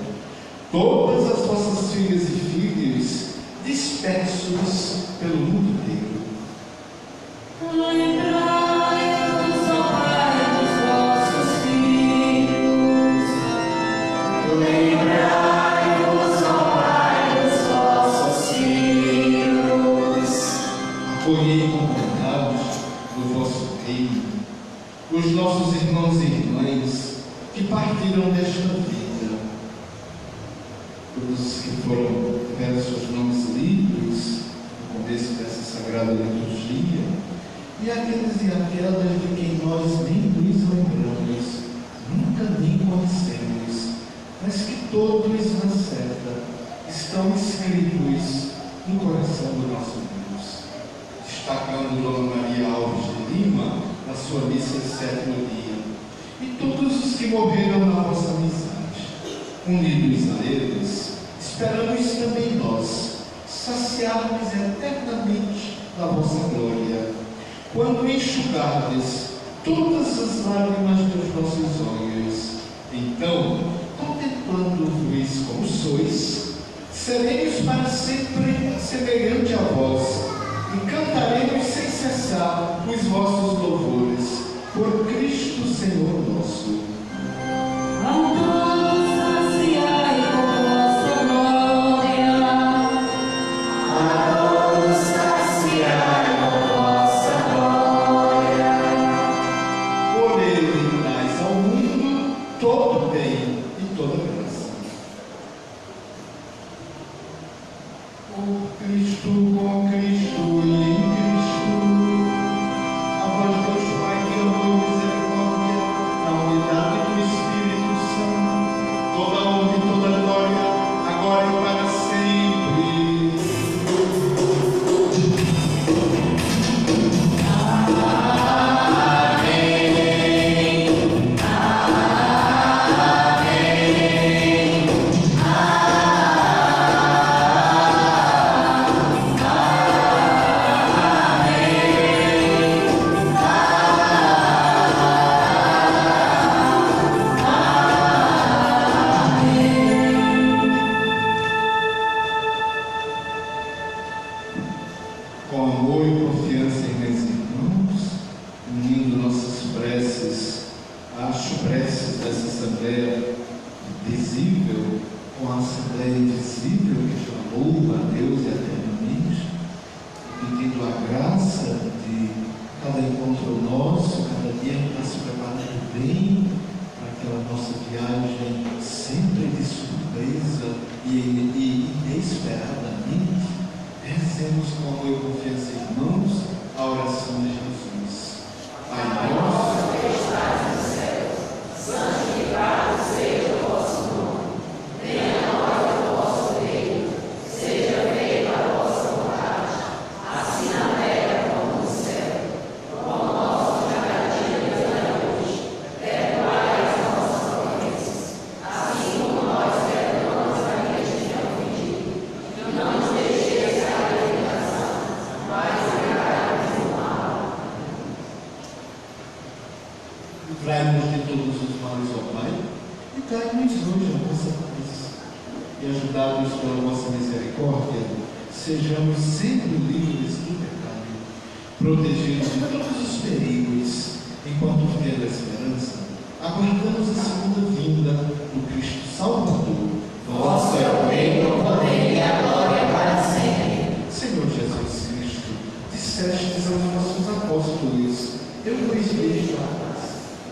todas as vossas filhas e filhos dispersos pelo mundo inteiro. Lembrai-vos, ó Pai, dos vossos filhos. Lembrai-vos, ó Pai, dos vossos filhos. Acolhei com bondade no vosso reino os nossos irmãos e irmãs que partiram desta vida, todos que tiveram seus nomes lidos no começo dessa sagrada liturgia, e aqueles e aquelas de quem nós nem nos lembramos, nunca nem conhecemos, mas que todos na certa estão escritos no coração do nosso Deus. Destacando Dona Maria Alves de Lima, na sua missa de 7º dia, e todos os que morreram na vossa amizade, unidos a eles, esperamos também nós saciarmos eternamente da vossa glória, quando enxugardes todas as lágrimas dos nossos olhos. Então, contemplando-vos como sois, seremos para sempre semelhante a vós e cantaremos sem cessar os vossos louvores, por Cristo Senhor nosso. A todos saciai com vossa glória. A todos saciai com vossa glória. Por ele dais ao mundo todo bem e toda graça. Por Cristo, com Cristo e em Cristo, a vós Deus Pai de amor e misericórdia, na unidade do Espírito Santo, toda honra e toda glória, agora e para sempre. Amém. com a Assembleia Invisível que já louva a Deus eternamente, pedindo a graça de cada encontro nosso, cada dia para se preparar bem para aquela nossa viagem sempre de surpresa e inesperadamente. Rezemos com amor e confiança, irmãos, a oração de Jesus. Pai nosso, que estás no céu, santificado seja o vosso nome. Venha a nós o vosso reino. Seja feita a vossa vontade, assim na terra como no céu. O pão nosso de cada dia nos dai hoje. Perdoai as nossas ofensas, assim como nós perdoamos a quem nos tem ofendido. E não nos deixeis cair em tentação, mas livrai-nos do mal. livrai-nos de todos os males, ó Pai, e dai-nos hoje a vossa paz. E ajudados pela vossa misericórdia, sejamos sempre livres do pecado, protegidos de todos os perigos, enquanto vivendo a esperança, aguardamos a segunda vinda do Cristo Salvador. Vosso é o reino, o poder e a glória para sempre. Senhor Jesus Cristo, dissestes aos nossos apóstolos: eu vos deixo a paz,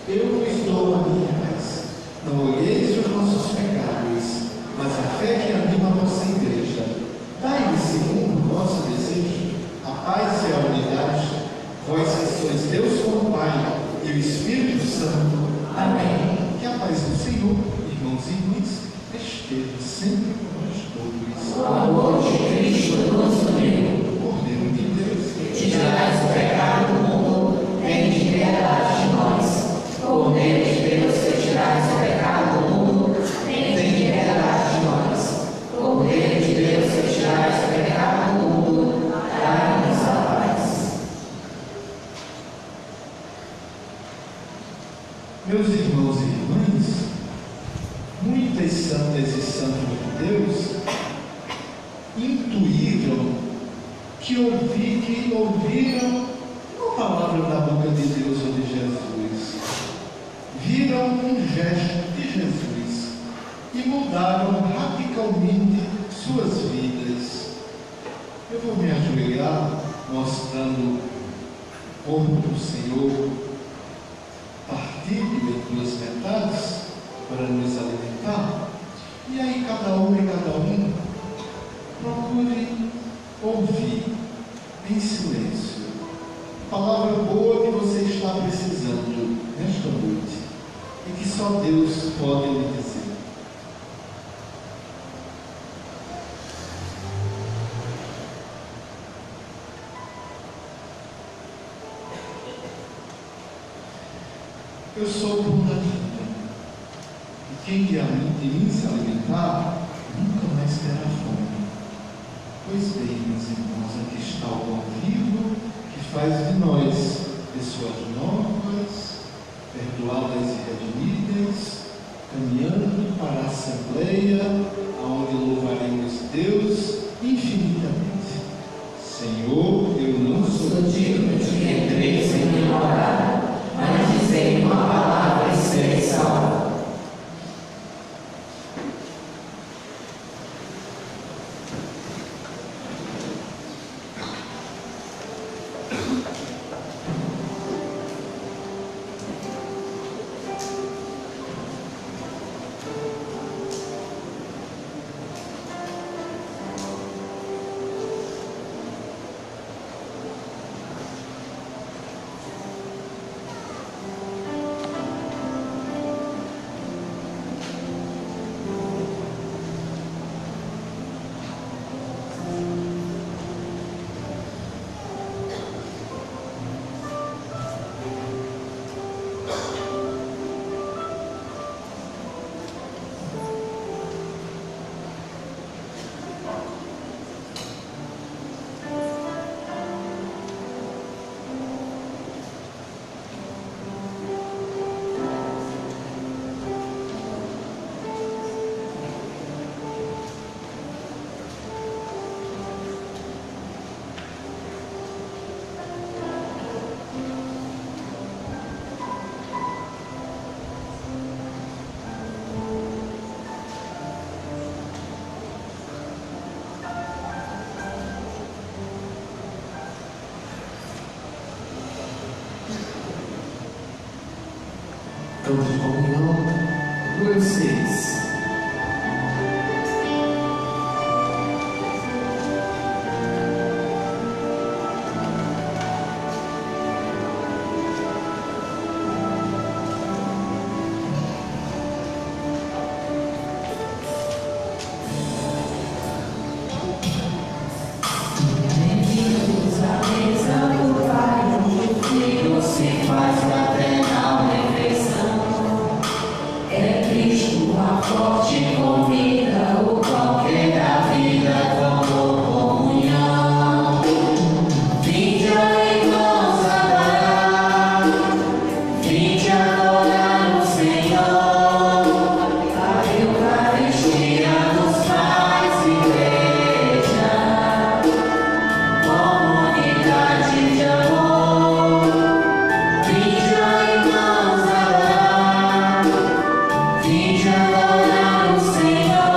eu vos dou a minha paz. Não olheis os nossos pecados, mas a fé que anima a vossa igreja. Dai-lhe, segundo o vosso desejo, a paz e a unidade, vós que sois Deus como Pai e o Espírito Santo. Amém. Que a paz do Senhor, irmãos e irmãs, esteja sempre com nós todos. O amor de Cristo nos uniu. Cordeiro de Deus, Que tirais o pecado do mundo, tende piedade de nós. Cordeiro de Deus, que tirais o pecado do mundo, tende piedade de nós. Cordeiro de Deus, que tirais o pecado do mundo, dai-nos a paz. meus irmãos e irmãs, muitas santas e santos de Deus intuíram que ouviram uma palavra da boca de Deus ou de Jesus, viram um gesto de Jesus e mudaram radicalmente suas vidas. Eu vou me ajoelhar mostrando o corpo do Senhor partido em duas metades para nos alimentar, e aí cada uma e cada um procure ouvir em silêncio a palavra boa que você está precisando nesta noite e que só Deus pode lhe dizer. Eu sou o pão da vida, e quem de mim se alimentar nunca mais terá fome. Pois bem, meus irmãos, aqui está o pão vivo que faz de nós pessoas novas, perdoadas e redimidas, caminhando para a Assembleia, onde louvaremos Deus infinitamente. Senhor, eu não sou digno de que entreis em minha morada, mas dizei uma palavra e serei salvo. Campo de comunhão, número 6. Bem-vindos à mesa do Pai, onde o Filho se faz fraternal refeição. É Cristo a forte comida, o pão que dá vida como comunhão. Vinde, irmãos, adorar, vinde adorar o Senhor. A Eucaristia nos faz igreja, comunidade de amor. Vinde, irmãos, adorar, vinde adorar o Senhor.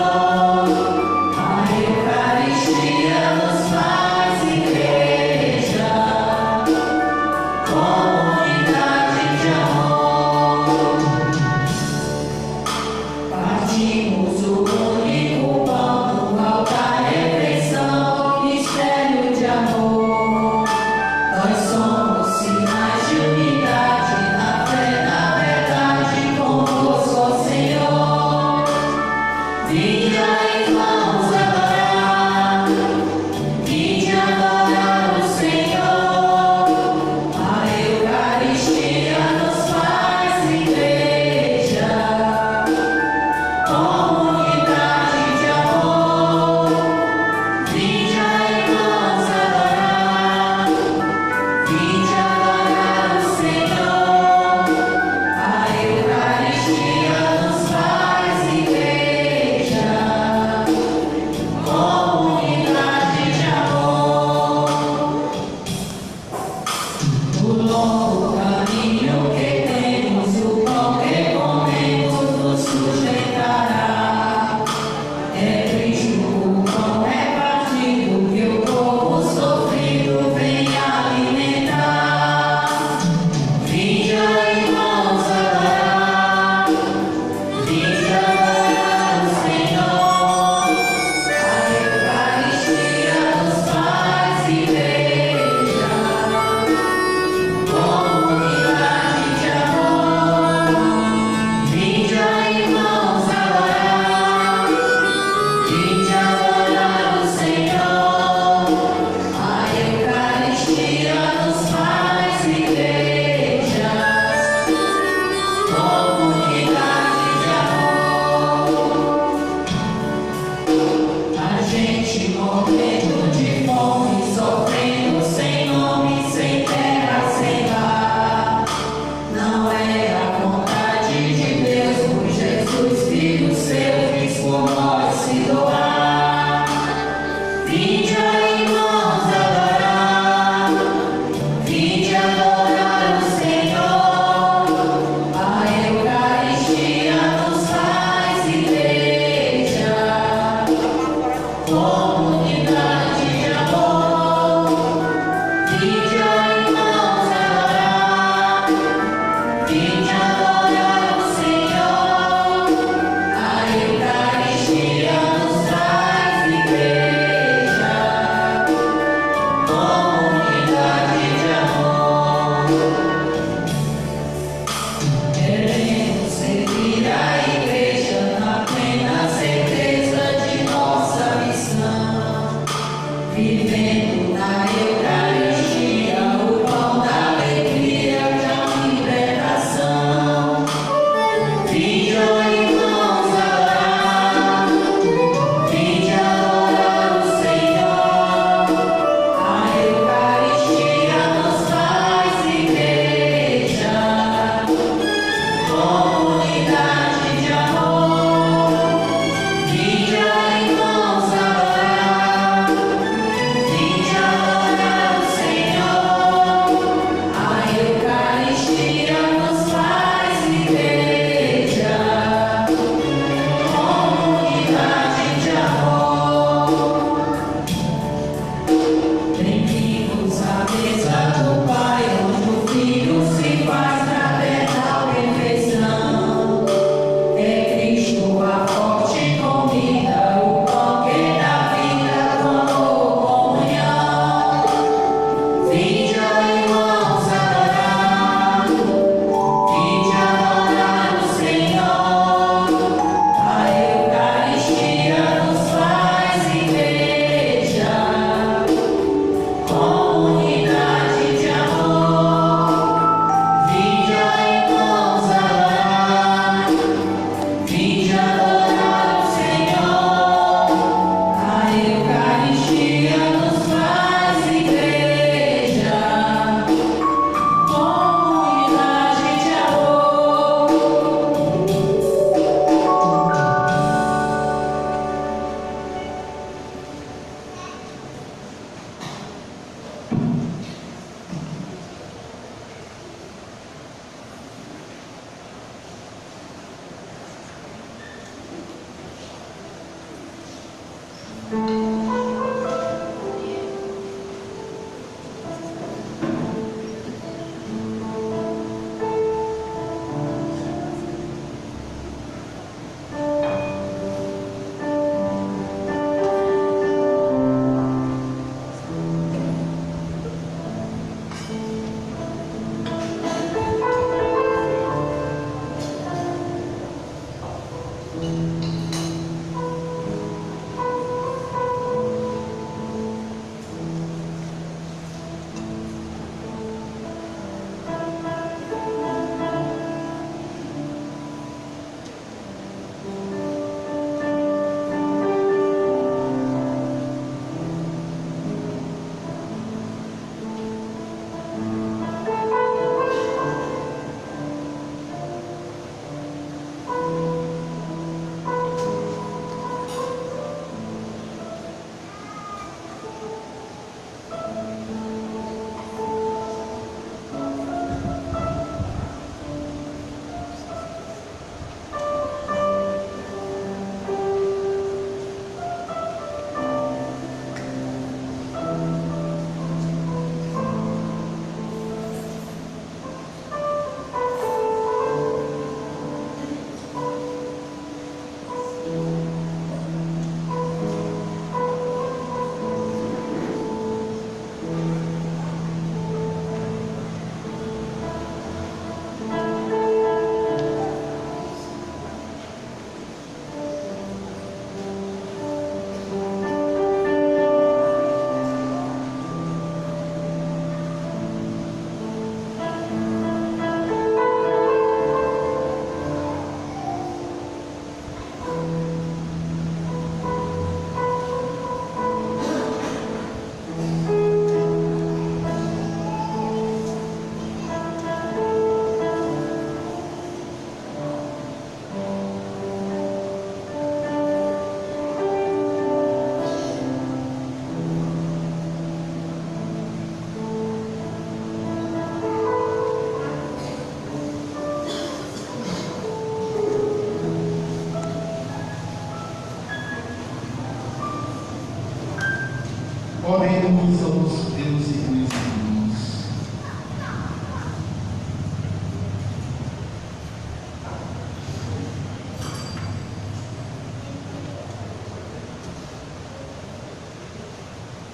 Oremos ao nosso Deus e meus irmãos.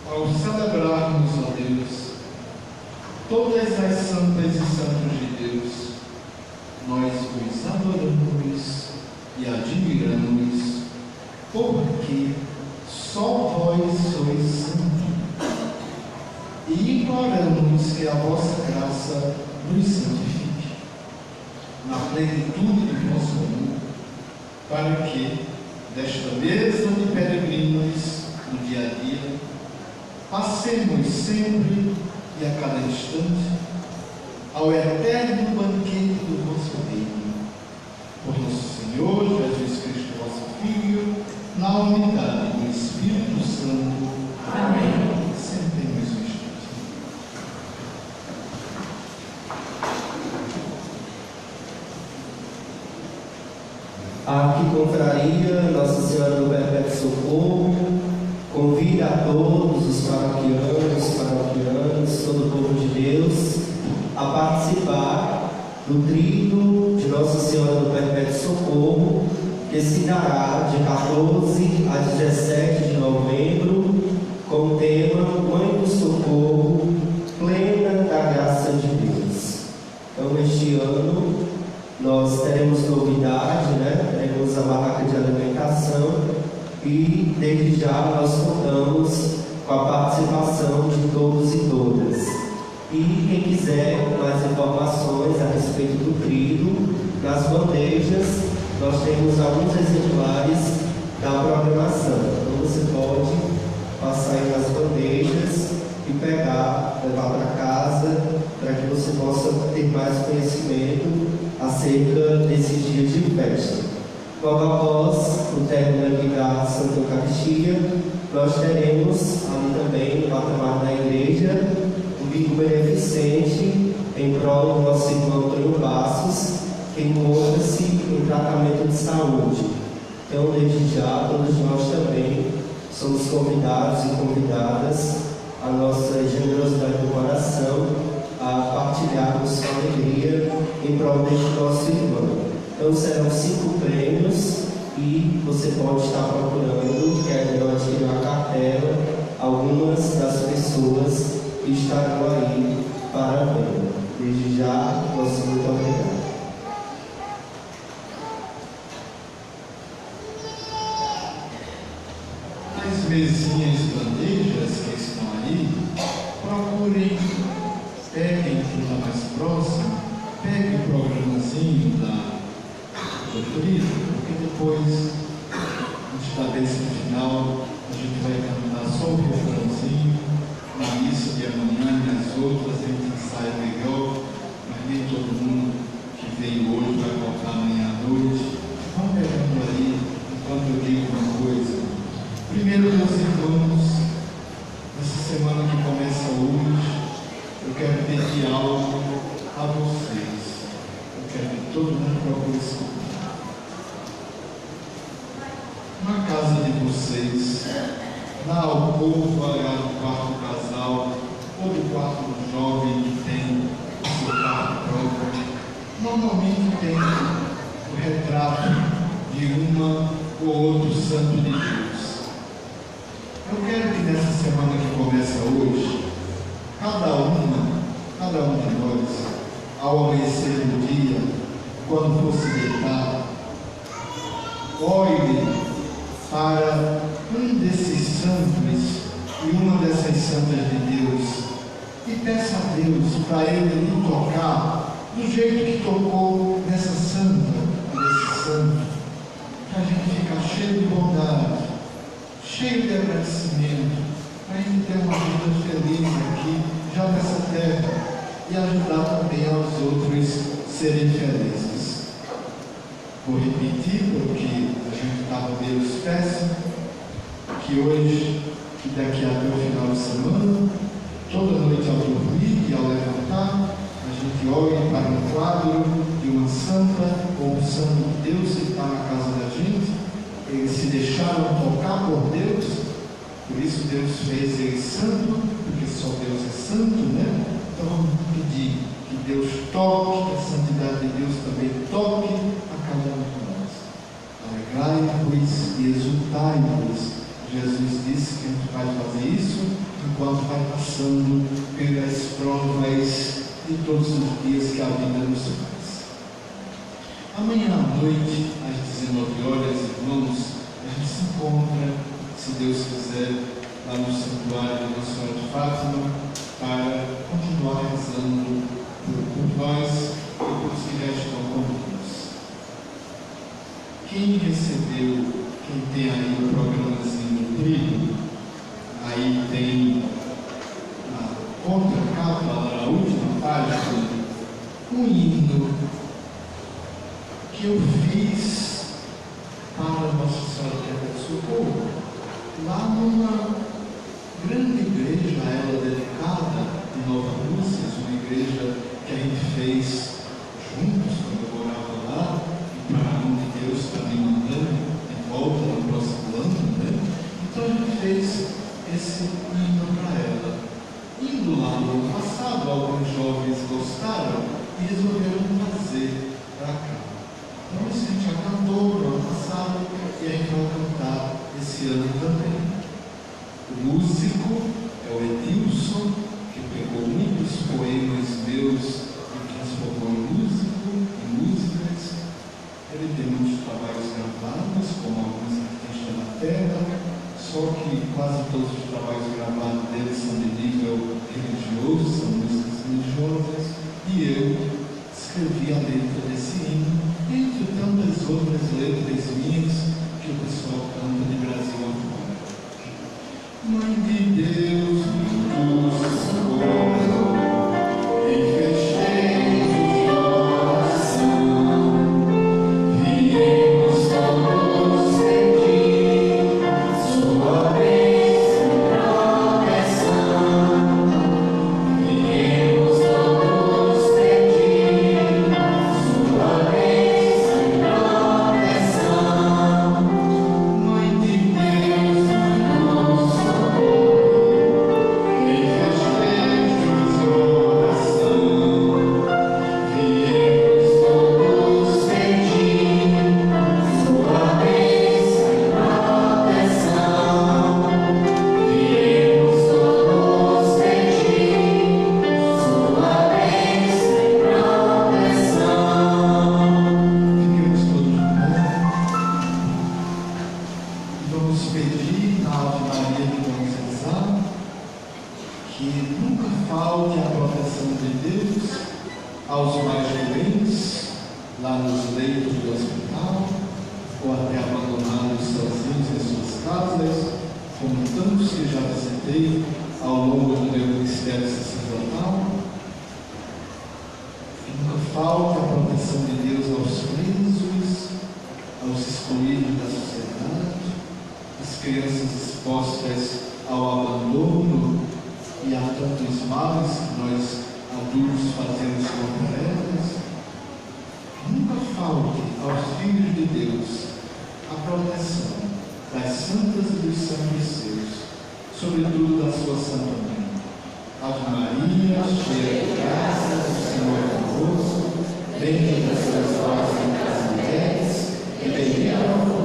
Ao celebrarmos, ó Deus, todas as santas e santos de Deus, nós vos adoramos e admiramos, porque só vós sois santos, e imploramos que a vossa graça nos santifique, na plenitude do vosso amor, para que, desta mesa de peregrinos no dia a dia, passemos sempre e a cada instante ao eterno banquete do vosso reino. Por nosso Senhor Jesus Cristo, vosso Filho, na unidade do Espírito Santo. Amém. Sentemos o instante. A Arquiconfraria Nossa Senhora do Perpétuo Socorro convida a todos os paroquianos, todo o povo de Deus, a participar do Tríduo de Nossa Senhora do Perpétuo Socorro, que se dará de 14 a 17 de novembro, com o tema Mãe do Socorro, plena da graça de Deus. Então, este ano, nós teremos novidade, teremos a barraca de alimentação e, desde já, nós contamos com a participação de todos e todas. E quem quiser mais informações a respeito do tríduo, nas bandejas, nós temos alguns exemplares da programação. Então você pode passar aí nas bandejas e pegar, levar para casa, para que você possa ter mais conhecimento acerca desses dias de festa. Logo após o término aqui da Santa Eucaristia, nós teremos ali também no patamar da igreja um bingo beneficente em prol do nosso irmão Antônio Passos, que encontra-se em tratamento de saúde. Então, desde já, todos nós também somos convidados e convidadas a nossa generosidade do coração a partilharmos sua alegria em prol deste nosso irmão. Então serão 5 prêmios e você pode estar procurando, querendo adquirir uma cartela, algumas das pessoas que estarão aí para a venda. Desde já, nosso muito obrigado. As mesinhas e bandejas que estão aí, procurem, peguem quem está mais próximo, pegue o programazinho da doutrina, porque depois, antes da bênção final, a gente vai cantar só o refrãozinho. Na missa de amanhã e nas outras a gente ensaia melhor, mas nem todo mundo que veio hoje vai voltar amanhã à noite. Vão pegando aí enquanto eu digo uma coisa. Primeiro, meus irmãos, nessa semana que começa hoje, eu quero pedir algo a vocês. Eu quero que todo mundo procure escutar. Na casa de vocês, na alcova, no quarto do casal, ou do quarto do jovem que tem o seu quarto próprio, normalmente tem o retrato de uma ou outro santo de Deus. Eu quero que nessa semana que começa hoje, cada um de nós, ao amanhecer do dia, quando for se deitar, olhe para um desses santos e uma dessas santas de Deus e peça a Deus para Ele lhe tocar do jeito que tocou nessa santa, nesse santo, para a gente ficar cheio de bondade, cheio de agradecimento, para a gente ter uma vida feliz aqui, já nessa terra, e ajudar também aos outros serem felizes. Vou repetir, porque a gente está no Deus peça, que hoje e daqui até o final de semana, toda noite ao dormir e ao levantar, a gente olhe para um quadro de uma santa ou um santo de Deus que está na casa da gente. Eles se deixaram tocar por Deus, por isso Deus fez eles santo, porque só Deus é santo, né? Então vamos pedir que Deus toque, a santidade de Deus também toque a cada um de nós. Alegrai-vos e exultai-vos. Jesus disse que a gente vai fazer isso enquanto vai passando pelas provas de todos os dias que a vida nos faz. Amanhã à noite, às 19 horas, irmãos, a gente se encontra, se Deus quiser, lá no santuário de Nossa Senhora de Fátima, para continuar rezando por nós e por os que já estão conosco. Quem recebeu, quem tem aí o programazinho do trigo, aí tem na outra capa, na última página, um hino que eu fiz para Nossa Senhora do Socorro, lá numa grande igreja, ela dedicada em Nova Rússia, uma igreja que a gente fez juntos quando eu morava lá, e para onde Deus está me mandando de volta no próximo ano, né? Então a gente fez esse hino para ela. Indo lá no ano passado, alguns jovens gostaram e resolveram trazer para cá. Então isso a gente já cantou no ano passado e a gente vai cantar esse ano também. O músico é o Edilson, que pegou muitos poemas meus e transformou em músicas. Ele tem muitos trabalhos gravados, como alguns artistas na terra, só que quase todos os trabalhos gravados dele são de nível religioso, são músicas religiosas, e eu escrevi a letra desse hino, entre tantas outras letras minhas que o pessoal canta de Brasil afora. Mãe de Deus, nos socorro, em festejos de oração, viemos todos pedir sua bênção e proteção. Viemos todos pedir sua bênção e proteção. vamos pedir na Ave Maria que vamos rezar que nunca falte a proteção de Deus aos mais doentes, lá nos leitos do hospital, ou até abandonados sozinhos em suas casas, como tantos que já visitei ao longo do meu ministério sacerdotal. Nunca falte a proteção de Deus aos presos, aos excluídos da sociedade, às crianças expostas ao abandono e a tantos males que nós adultos fazemos contra elas. Nunca falte aos filhos de Deus a proteção das santas e dos santos seus, sobretudo da sua Santa Mãe. Ave Maria, cheia de graça, o Senhor é convosco, bendita sois vós entre as mulheres, e bendito é o